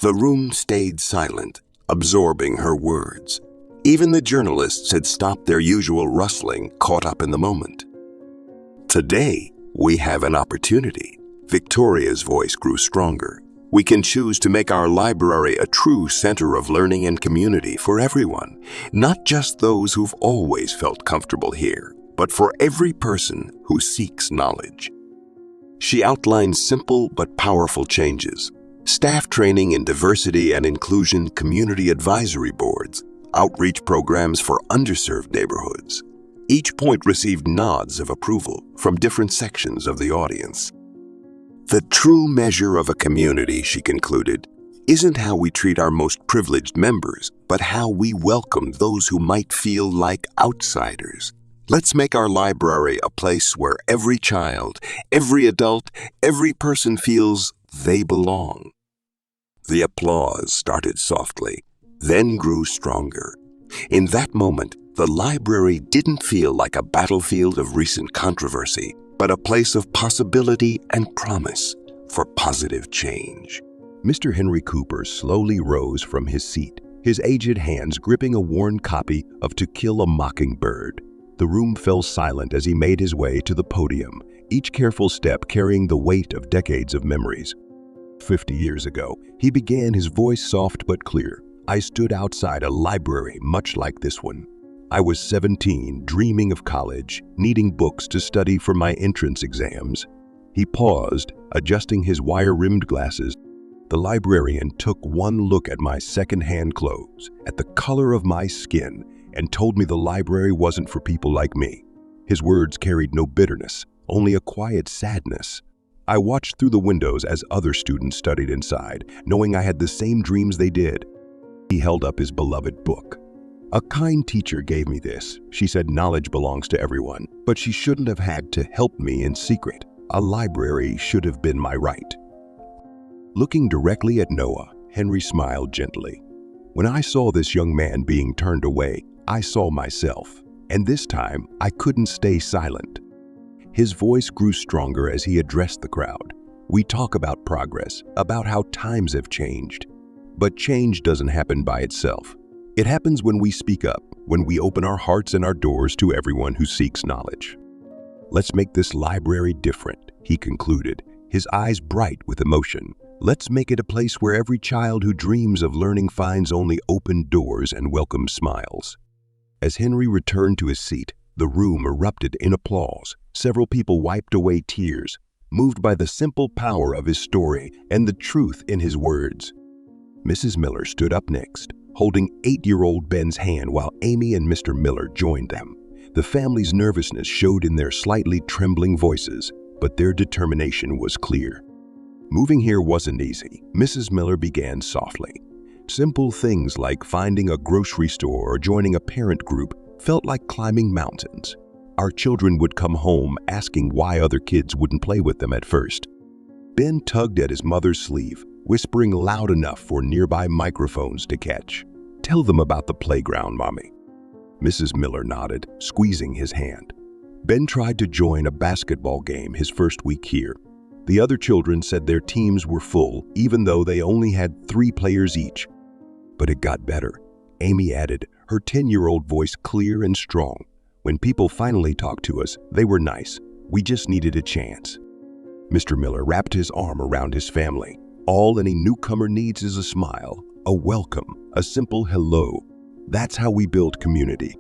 The room stayed silent, absorbing her words. Even the journalists had stopped their usual rustling, caught up in the moment. "Today, we have an opportunity." Victoria's voice grew stronger. "We can choose to make our library a true center of learning and community for everyone, not just those who've always felt comfortable here, but for every person who seeks knowledge." She outlined simple but powerful changes: staff training in diversity and inclusion, community advisory boards, outreach programs for underserved neighborhoods. Each point received nods of approval from different sections of the audience. "The true measure of a community," she concluded, "isn't how we treat our most privileged members, but how we welcome those who might feel like outsiders. Let's make our library a place where every child, every adult, every person feels they belong." The applause started softly, then grew stronger. In that moment, the library didn't feel like a battlefield of recent controversy, but a place of possibility and promise for positive change. Mr. Henry Cooper slowly rose from his seat, his aged hands gripping a worn copy of To Kill a Mockingbird. The room fell silent as he made his way to the podium, each careful step carrying the weight of decades of memories. 50 years ago, he began, his voice soft but clear. "I stood outside a library much like this one. I was 17, dreaming of college, needing books to study for my entrance exams." He paused, adjusting his wire-rimmed glasses. The librarian took one look at my second-hand clothes, at the color of my skin, and told me the library wasn't for people like me. His words carried no bitterness, only a quiet sadness. I watched through the windows as other students studied inside, knowing I had the same dreams they did. He held up his beloved book. "A kind teacher gave me this. She said knowledge belongs to everyone, but she shouldn't have had to help me in secret. A library should have been my right." Looking directly at Noah, Henry smiled gently. "When I saw this young man being turned away, I saw myself, and this time I couldn't stay silent." His voice grew stronger as he addressed the crowd. "We talk about progress, about how times have changed. But change doesn't happen by itself. It happens when we speak up, when we open our hearts and our doors to everyone who seeks knowledge. Let's make this library different," he concluded, his eyes bright with emotion. "Let's make it a place where every child who dreams of learning finds only open doors and welcome smiles." As Henry returned to his seat, The room erupted in applause. Several people wiped away tears, moved by the simple power of his story and the truth in his words. Mrs. Miller stood up next, holding 8-year-old Ben's hand while Amy and Mr. Miller joined them. The family's nervousness showed in their slightly trembling voices, but their determination was clear. Moving here wasn't easy. Mrs. Miller began softly. Simple things like finding a grocery store or joining a parent group felt like climbing mountains. Our children would come home asking why other kids wouldn't play with them at first. Ben tugged at his mother's sleeve, whispering loud enough for nearby microphones to catch. "Tell them about the playground, Mommy." Mrs. Miller nodded, squeezing his hand. Ben tried to join a basketball game his first week here. The other children said their teams were full, even though they only had 3 players each. But it got better. Amy added, her 10-year-old voice clear and strong. "When people finally talked to us, they were nice. We just needed a chance." Mr. Miller wrapped his arm around his family. "All any newcomer needs is a smile, a welcome, a simple hello. That's how we build community."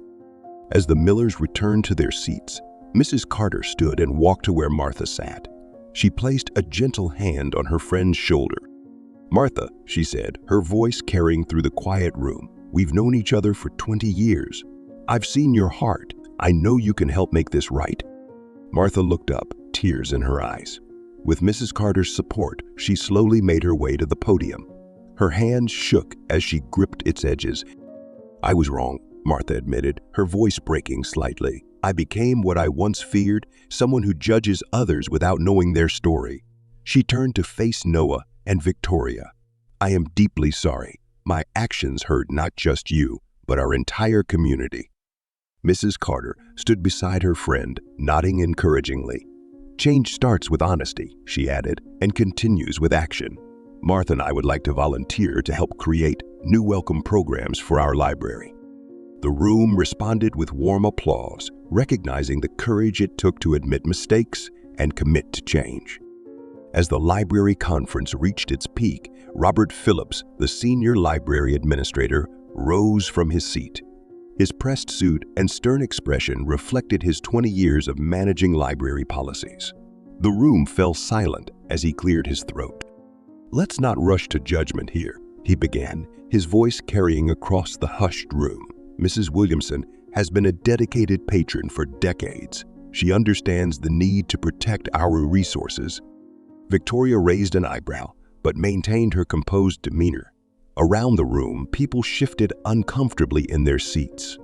As the Millers returned to their seats, Mrs. Carter stood and walked to where Martha sat. She placed a gentle hand on her friend's shoulder. "Martha," she said, her voice carrying through the quiet room, "we've known each other for 20 years. I've seen your heart. I know you can help make this right." Martha looked up, tears in her eyes. With Mrs. Carter's support, she slowly made her way to the podium. Her hands shook as she gripped its edges. "I was wrong," Martha admitted, her voice breaking slightly. "I became what I once feared, someone who judges others without knowing their story." She turned to face Noah and Victoria. "I am deeply sorry. My actions hurt not just you, but our entire community." Mrs. Carter stood beside her friend, nodding encouragingly. "Change starts with honesty," she added, "and continues with action. Martha and I would like to volunteer to help create new welcome programs for our library." The room responded with warm applause, recognizing the courage it took to admit mistakes and commit to change. As the library conference reached its peak, Robert Phillips, the senior library administrator, rose from his seat. His pressed suit and stern expression reflected his 20 years of managing library policies. The room fell silent as he cleared his throat. "Let's not rush to judgment here," he began, his voice carrying across the hushed room. "Mrs. Williamson has been a dedicated patron for decades. She understands the need to protect our resources." Victoria raised an eyebrow, but maintained her composed demeanor. Around the room, people shifted uncomfortably in their seats.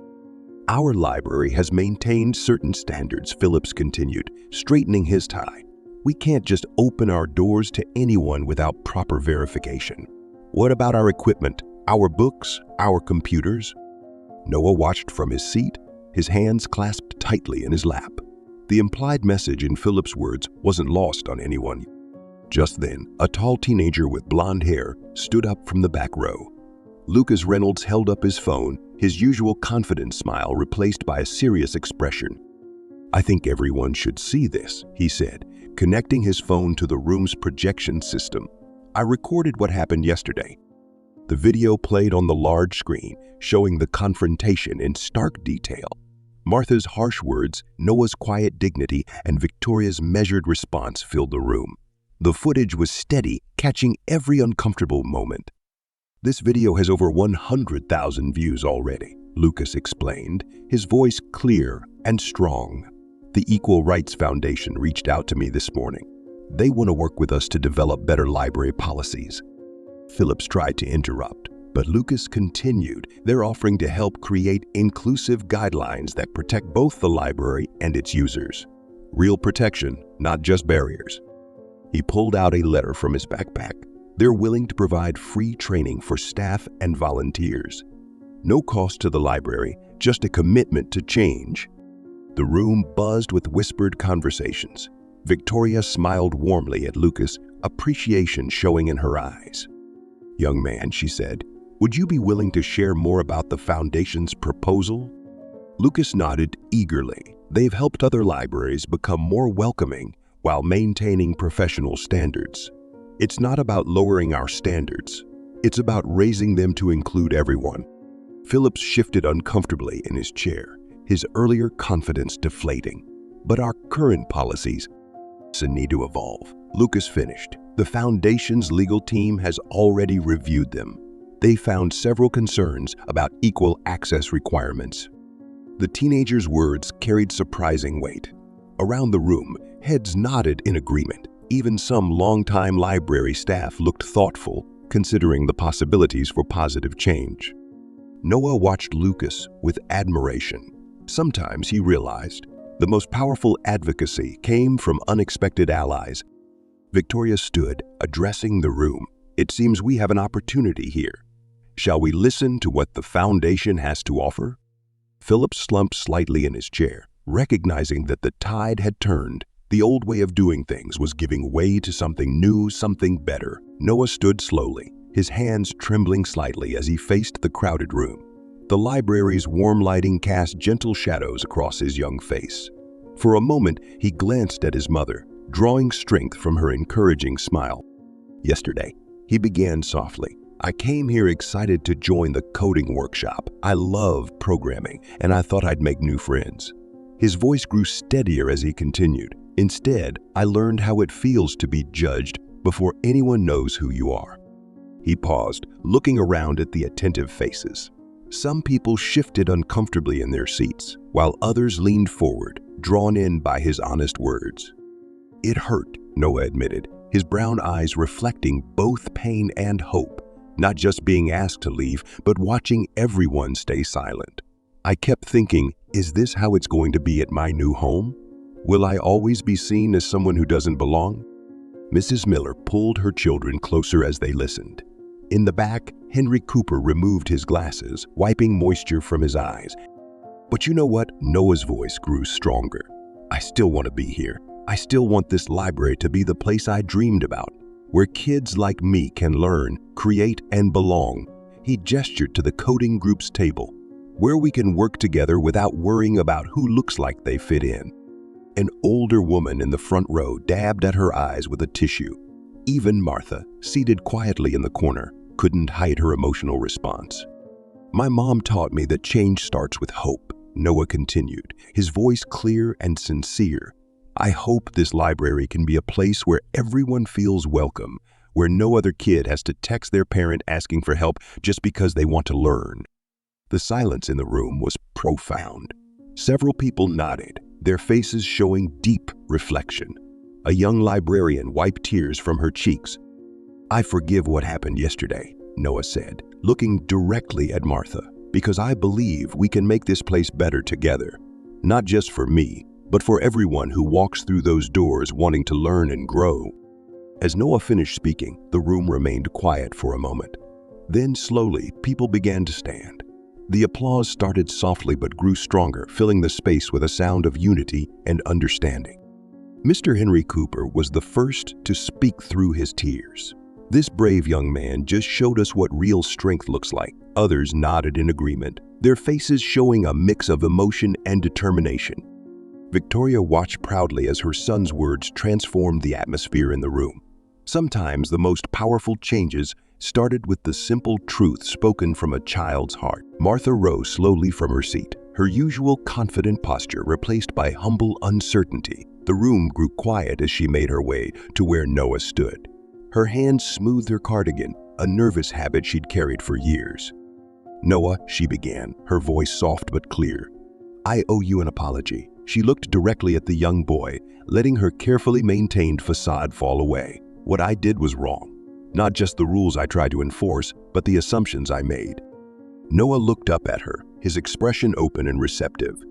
"Our library has maintained certain standards," Phillips continued, straightening his tie. "We can't just open our doors to anyone without proper verification. What about our equipment, our books, our computers?" Noah watched from his seat, his hands clasped tightly in his lap. The implied message in Phillips' words wasn't lost on anyone. Just then, a tall teenager with blonde hair stood up from the back row. Lucas Reynolds held up his phone, his usual confident smile replaced by a serious expression. "I think everyone should see this," he said, connecting his phone to the room's projection system. "I recorded what happened yesterday." The video played on the large screen, showing the confrontation in stark detail. Martha's harsh words, Noah's quiet dignity, and Victoria's measured response filled the room. The footage was steady, catching every uncomfortable moment. "This video has over 100,000 views already," Lucas explained, his voice clear and strong. "The Equal Rights Foundation reached out to me this morning. They want to work with us to develop better library policies." Phillips tried to interrupt, but Lucas continued. "They're offering to help create inclusive guidelines that protect both the library and its users. Real protection, not just barriers." He pulled out a letter from his backpack. "They're willing to provide free training for staff and volunteers. No cost to the library, just a commitment to change." The room buzzed with whispered conversations. Victoria smiled warmly at Lucas, appreciation showing in her eyes. "Young man," she said, "would you be willing to share more about the Foundation's proposal?" Lucas nodded eagerly. They've helped other libraries become more welcoming while maintaining professional standards. It's not about lowering our standards. It's about raising them to include everyone. Phillips shifted uncomfortably in his chair, his earlier confidence deflating. But our current policies need to evolve. Lucas finished. The Foundation's legal team has already reviewed them. They found several concerns about equal access requirements. The teenager's words carried surprising weight. Around the room, heads nodded in agreement. Even some longtime library staff looked thoughtful, considering the possibilities for positive change. Noah watched Lucas with admiration. Sometimes he realized the most powerful advocacy came from unexpected allies. Victoria stood, addressing the room. It seems we have an opportunity here. Shall we listen to what the Foundation has to offer? Philip slumped slightly in his chair, recognizing that the tide had turned. The old way of doing things was giving way to something new, something better. Noah stood slowly, his hands trembling slightly as he faced the crowded room. The library's warm lighting cast gentle shadows across his young face. For a moment, he glanced at his mother, drawing strength from her encouraging smile. Yesterday, he began softly. I came here excited to join the coding workshop. I love programming, and I thought I'd make new friends. His voice grew steadier as he continued. Instead, I learned how it feels to be judged before anyone knows who you are. He paused, looking around at the attentive faces. Some people shifted uncomfortably in their seats, while others leaned forward, drawn in by his honest words. It hurt, Noah admitted, his brown eyes reflecting both pain and hope, not just being asked to leave, but watching everyone stay silent. I kept thinking, is this how it's going to be at my new home? Will I always be seen as someone who doesn't belong? Mrs. Miller pulled her children closer as they listened. In the back, Henry Cooper removed his glasses, wiping moisture from his eyes. But you know what? Noah's voice grew stronger. I still want to be here. I still want this library to be the place I dreamed about, where kids like me can learn, create, and belong. He gestured to the coding group's table, where we can work together without worrying about who looks like they fit in. An older woman in the front row dabbed at her eyes with a tissue. Even Martha, seated quietly in the corner, couldn't hide her emotional response. My mom taught me that change starts with hope, Noah continued, his voice clear and sincere. I hope this library can be a place where everyone feels welcome, where no other kid has to text their parent asking for help just because they want to learn. The silence in the room was profound. Several people nodded, their faces showing deep reflection. A young librarian wiped tears from her cheeks. I forgive what happened yesterday, Noah said, looking directly at Martha, because I believe we can make this place better together. Not just for me, but for everyone who walks through those doors wanting to learn and grow. As Noah finished speaking, the room remained quiet for a moment. Then slowly, people began to stand. The applause started softly but grew stronger, filling the space with a sound of unity and understanding. Mr. Henry Cooper was the first to speak through his tears. This brave young man just showed us what real strength looks like. Others nodded in agreement, their faces showing a mix of emotion and determination. Victoria watched proudly as her son's words transformed the atmosphere in the room. Sometimes the most powerful changes started with the simple truth spoken from a child's heart. Martha rose slowly from her seat, her usual confident posture replaced by humble uncertainty. The room grew quiet as she made her way to where Noah stood. Her hands smoothed her cardigan, a nervous habit she'd carried for years. Noah, she began, her voice soft but clear. I owe you an apology. She looked directly at the young boy, letting her carefully maintained facade fall away. What I did was wrong. Not just the rules I tried to enforce, but the assumptions I made. Noah looked up at her, his expression open and receptive.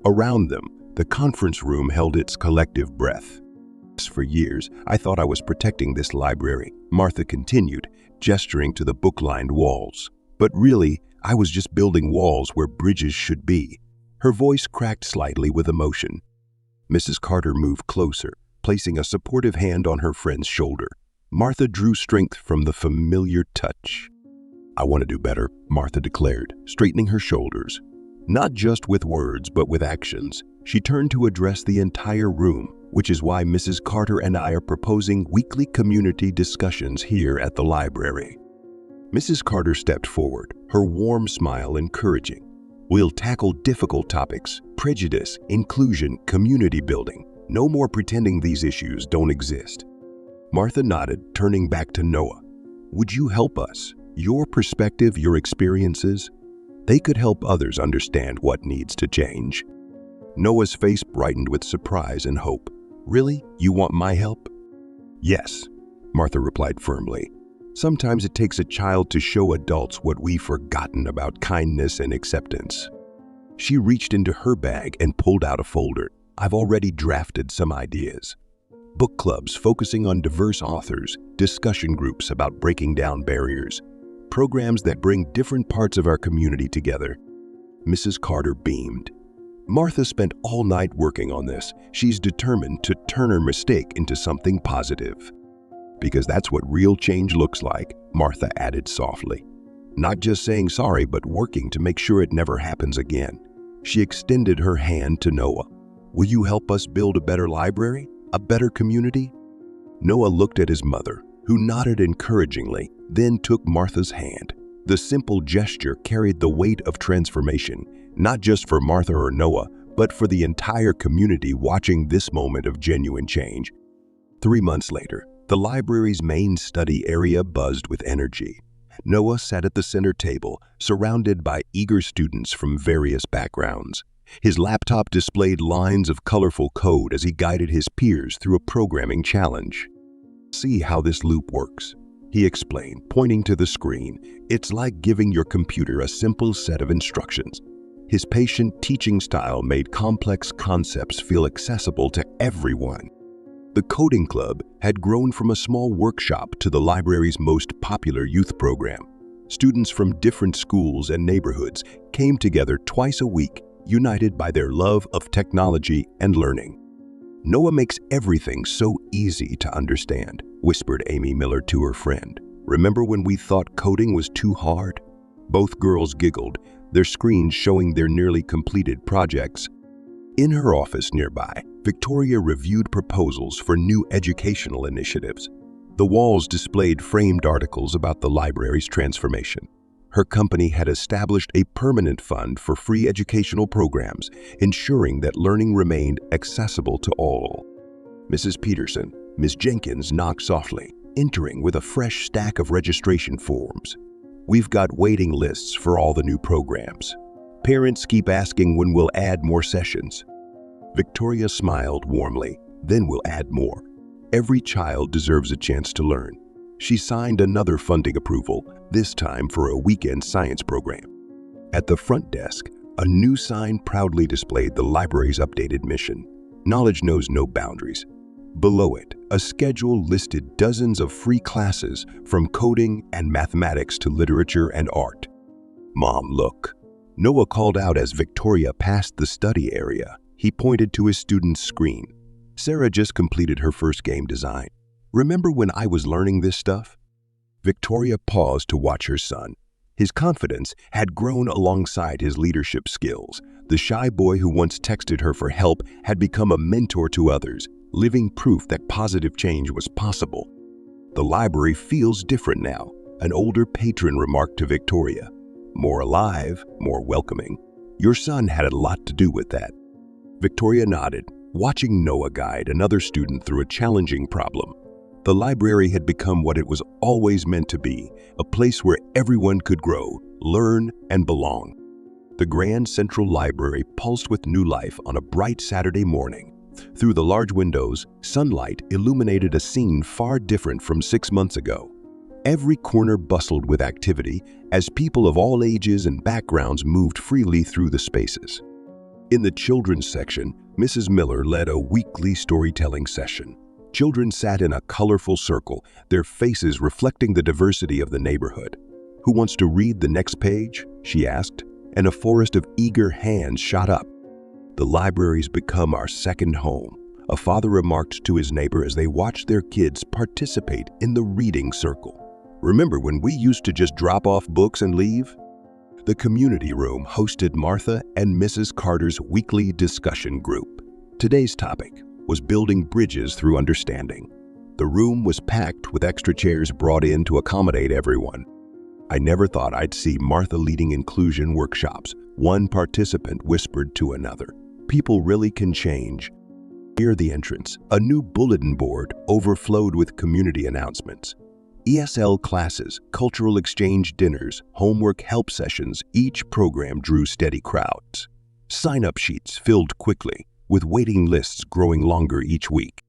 Around them, the conference room held its collective breath. For years, I thought I was protecting this library, Martha continued, gesturing to the book-lined walls. But really, I was just building walls where bridges should be. Her voice cracked slightly with emotion. Mrs. Carter moved closer, placing a supportive hand on her friend's shoulder. Martha drew strength from the familiar touch. I want to do better, Martha declared, straightening her shoulders. Not just with words, but with actions. She turned to address the entire room, which is why Mrs. Carter and I are proposing weekly community discussions here at the library. Mrs. Carter stepped forward, her warm smile encouraging. We'll tackle difficult topics, prejudice, inclusion, community building. No more pretending these issues don't exist." Martha nodded, turning back to Noah. "Would you help us? Your perspective, your experiences, they could help others understand what needs to change." Noah's face brightened with surprise and hope. "Really? You want my help?" "Yes," Martha replied firmly. "Sometimes it takes a child to show adults what we've forgotten about kindness and acceptance." She reached into her bag and pulled out a folder. "I've already drafted some ideas. Book clubs focusing on diverse authors, discussion groups about breaking down barriers, programs that bring different parts of our community together." Mrs. Carter beamed. "Martha spent all night working on this. She's determined to turn her mistake into something positive." "Because that's what real change looks like," Martha added softly. "Not just saying sorry, but working to make sure it never happens again." She extended her hand to Noah. "Will you help us build a better library? A better community?" Noah looked at his mother, who nodded encouragingly, then took Martha's hand. The simple gesture carried the weight of transformation, not just for Martha or Noah, but for the entire community watching this moment of genuine change. 3 months later, the library's main study area buzzed with energy. Noah sat at the center table, surrounded by eager students from various backgrounds. His laptop displayed lines of colorful code as he guided his peers through a programming challenge. "See how this loop works," he explained, pointing to the screen. "It's like giving your computer a simple set of instructions." His patient teaching style made complex concepts feel accessible to everyone. The coding club had grown from a small workshop to the library's most popular youth program. Students from different schools and neighborhoods came together twice a week, united by their love of technology and learning. "Noah makes everything so easy to understand," whispered Amy Miller to her friend. "Remember when we thought coding was too hard?" Both girls giggled, their screens showing their nearly completed projects. In her office nearby, Victoria reviewed proposals for new educational initiatives. The walls displayed framed articles about the library's transformation. Her company had established a permanent fund for free educational programs, ensuring that learning remained accessible to all. Mrs. Peterson, Ms. Jenkins knocked softly, entering with a fresh stack of registration forms. "We've got waiting lists for all the new programs. Parents keep asking when we'll add more sessions." Victoria smiled warmly. "Then we'll add more. Every child deserves a chance to learn." She signed another funding approval, this time for a weekend science program. At the front desk, a new sign proudly displayed the library's updated mission: "Knowledge knows no boundaries." Below it, a schedule listed dozens of free classes from coding and mathematics to literature and art. "Mom, look," Noah called out as Victoria passed the study area. He pointed to his student's screen. "Sarah just completed her first game design. Remember when I was learning this stuff?" Victoria paused to watch her son. His confidence had grown alongside his leadership skills. The shy boy who once texted her for help had become a mentor to others, living proof that positive change was possible. "The library feels different now," an older patron remarked to Victoria. "More alive, more welcoming. Your son had a lot to do with that." Victoria nodded, watching Noah guide another student through a challenging problem. The library had become what it was always meant to be, a place where everyone could grow, learn, and belong. The Grand Central Library pulsed with new life on a bright Saturday morning. Through the large windows, sunlight illuminated a scene far different from 6 months ago. Every corner bustled with activity as people of all ages and backgrounds moved freely through the spaces. In the children's section, Mrs. Miller led a weekly storytelling session. Children sat in a colorful circle, their faces reflecting the diversity of the neighborhood. "Who wants to read the next page?" she asked, and a forest of eager hands shot up. "The library's become our second home," a father remarked to his neighbor as they watched their kids participate in the reading circle. "Remember when we used to just drop off books and leave?" The community room hosted Martha and Mrs. Carter's weekly discussion group. Today's topic was building bridges through understanding. The room was packed with extra chairs brought in to accommodate everyone. "I never thought I'd see Martha leading inclusion workshops," One participant whispered to another, "People really can change." Near the entrance, a new bulletin board overflowed with community announcements. ESL classes, cultural exchange dinners, homework help sessions, each program drew steady crowds. Sign-up sheets filled quickly, with waiting lists growing longer each week.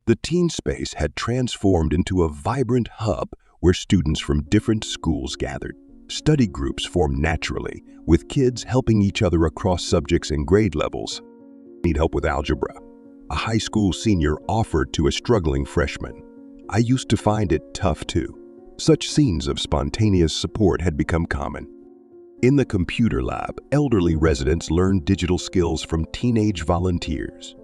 The teen space had transformed into a vibrant hub where students from different schools gathered. Study groups formed naturally, with kids helping each other across subjects and grade levels. "Need help with algebra?" a high school senior offered to a struggling freshman. I used to find it tough too. Such scenes of spontaneous support had become common. In the computer lab, elderly residents learned digital skills from teenage volunteers.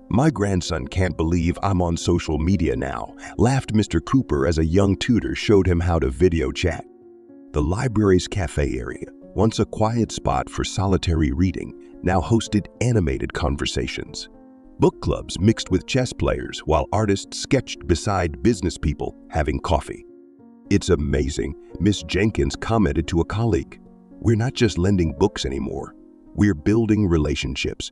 "My grandson can't believe I'm on social media now," laughed Mr. Cooper as a young tutor showed him how to video chat. The library's cafe area, once a quiet spot for solitary reading, now hosted animated conversations. Book clubs mixed with chess players while artists sketched beside business people having coffee. "It's amazing," Miss Jenkins commented to a colleague. "We're not just lending books anymore. We're building relationships."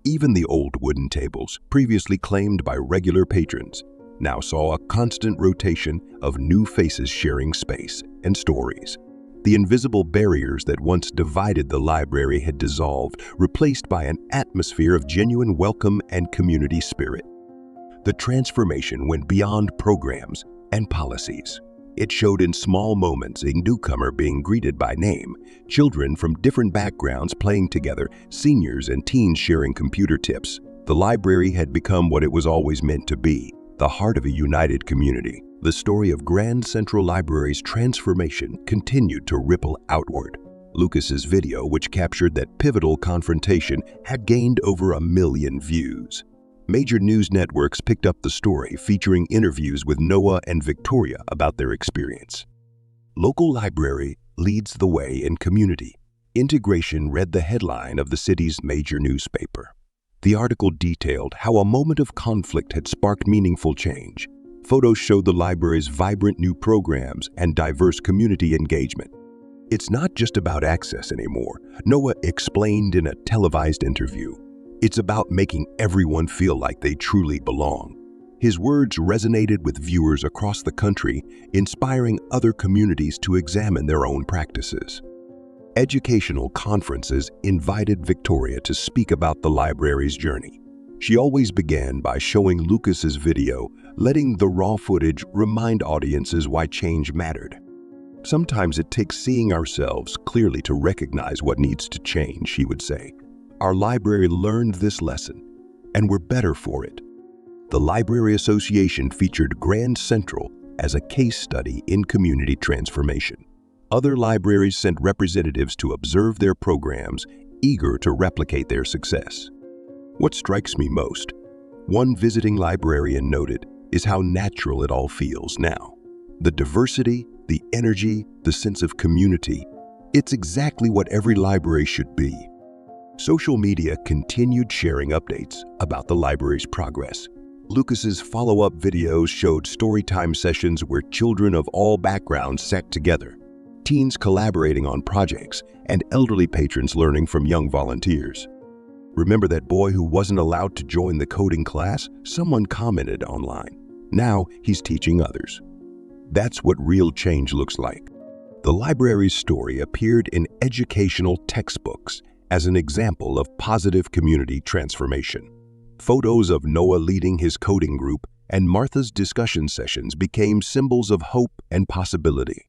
Even the old wooden tables, previously claimed by regular patrons, now saw a constant rotation of new faces sharing space and stories. The invisible barriers that once divided the library had dissolved, replaced by an atmosphere of genuine welcome and community spirit. The transformation went beyond programs and policies. It showed in small moments: a newcomer being greeted by name, children from different backgrounds playing together, seniors and teens sharing computer tips. The library had become what it was always meant to be, the heart of a united community. The story of Grand Central Library's transformation continued to ripple outward. Lucas's video, which captured that pivotal confrontation, had gained over 1 million views. Major news networks picked up the story, featuring interviews with Noah and Victoria about their experience. "Local library leads the way in community." Integration read the headline of the city's major newspaper. The article detailed how a moment of conflict had sparked meaningful change. Photos showed the library's vibrant new programs and diverse community engagement. "It's not just about access anymore," Noah explained in a televised interview. "It's about making everyone feel like they truly belong." His words resonated with viewers across the country, inspiring other communities to examine their own practices. Educational conferences invited Victoria to speak about the library's journey. She always began by showing Lucas's video, letting the raw footage remind audiences why change mattered. "Sometimes it takes seeing ourselves clearly to recognize what needs to change," she would say. "Our library learned this lesson, and we're better for it." The Library Association featured Grand Central as a case study in community transformation. Other libraries sent representatives to observe their programs, eager to replicate their success. "What strikes me most," one visiting librarian noted, "is how natural it all feels now. The diversity, the energy, the sense of community. It's exactly what every library should be." Social media continued sharing updates about the library's progress. Lucas's follow-up videos showed storytime sessions where children of all backgrounds sat together, teens collaborating on projects, and elderly patrons learning from young volunteers. "Remember that boy who wasn't allowed to join the coding class?" someone commented online. "Now he's teaching others." That's what real change looks like. The library's story appeared in educational textbooks as an example of positive community transformation. Photos of Noah leading his coding group and Martha's discussion sessions became symbols of hope and possibility.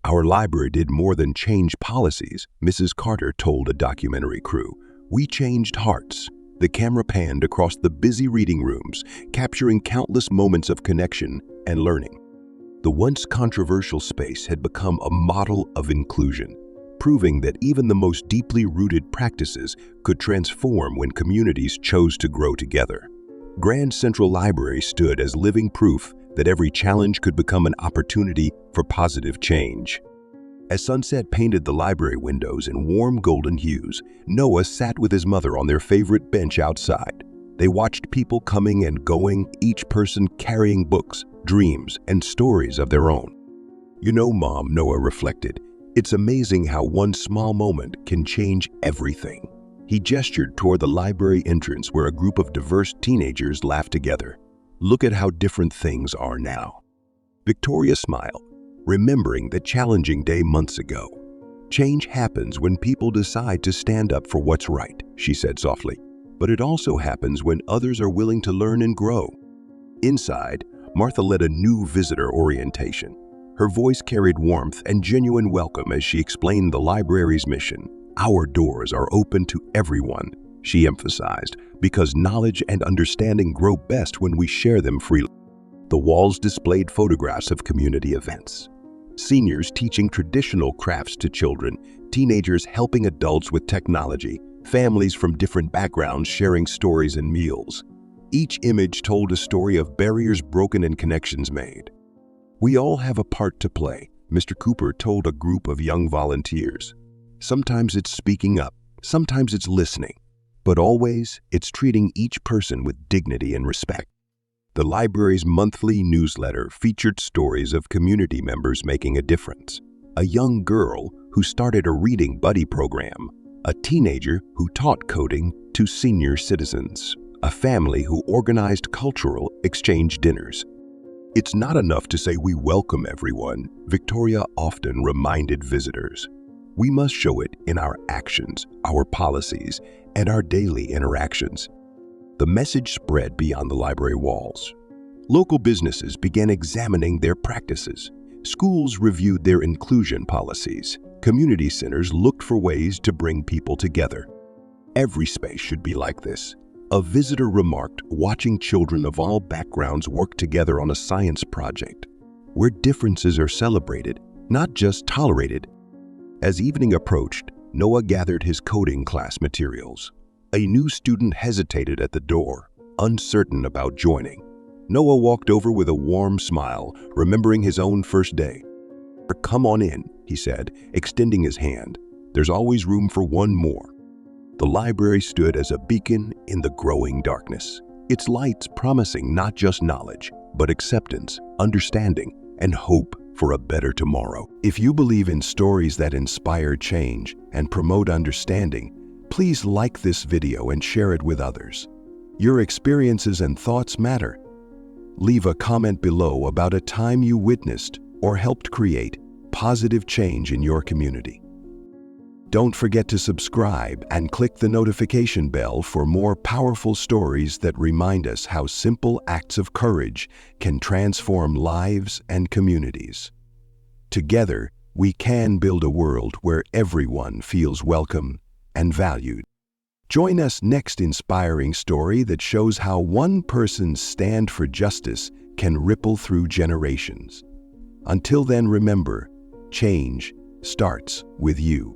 "Our library did more than change policies," Mrs. Carter told a documentary crew. "We changed hearts." The camera panned across the busy reading rooms, capturing countless moments of connection and learning. The once controversial space had become a model of inclusion, proving that even the most deeply rooted practices could transform when communities chose to grow together. Grand Central Library stood as living proof that every challenge could become an opportunity for positive change. As sunset painted the library windows in warm golden hues, Noah sat with his mother on their favorite bench outside. They watched people coming and going, each person carrying books, dreams, and stories of their own. "You know, Mom," Noah reflected, It's amazing how one small moment can change everything. He gestured toward the library entrance where a group of diverse teenagers laughed together. Look at how different things are now. Victoria smiled, remembering the challenging day months ago. Change happens when people decide to stand up for what's right, she said softly. But it also happens when others are willing to learn and grow. Inside, Martha led a new visitor orientation. Her voice carried warmth and genuine welcome as she explained the library's mission. Our doors are open to everyone, she emphasized, because knowledge and understanding grow best when we share them freely. The walls displayed photographs of community events. Seniors teaching traditional crafts to children, teenagers helping adults with technology, families from different backgrounds sharing stories and meals. Each image told a story of barriers broken and connections made. We all have a part to play, Mr. Cooper told a group of young volunteers. Sometimes it's speaking up, sometimes it's listening, but always it's treating each person with dignity and respect. The library's monthly newsletter featured stories of community members making a difference. A young girl who started a reading buddy program, a teenager who taught coding to senior citizens, a family who organized cultural exchange dinners. It's not enough to say we welcome everyone, Victoria often reminded visitors. We must show it in our actions, our policies, and our daily interactions. The message spread beyond the library walls. Local businesses began examining their practices. Schools reviewed their inclusion policies. Community centers looked for ways to bring people together. Every space should be like this. A visitor remarked, watching children of all backgrounds work together on a science project, where differences are celebrated, not just tolerated. As evening approached, Noah gathered his coding class materials. A new student hesitated at the door, uncertain about joining. Noah walked over with a warm smile, remembering his own first day. "Come on in," he said, extending his hand. "There's always room for one more." The library stood as a beacon in the growing darkness, its lights promising not just knowledge, but acceptance, understanding, and hope for a better tomorrow. If you believe in stories that inspire change and promote understanding, please like this video and share it with others. Your experiences and thoughts matter. Leave a comment below about a time you witnessed or helped create positive change in your community. Don't forget to subscribe and click the notification bell for more powerful stories that remind us how simple acts of courage can transform lives and communities. Together, we can build a world where everyone feels welcome and valued. Join us next inspiring story that shows how one person's stand for justice can ripple through generations. Until then, remember, change starts with you.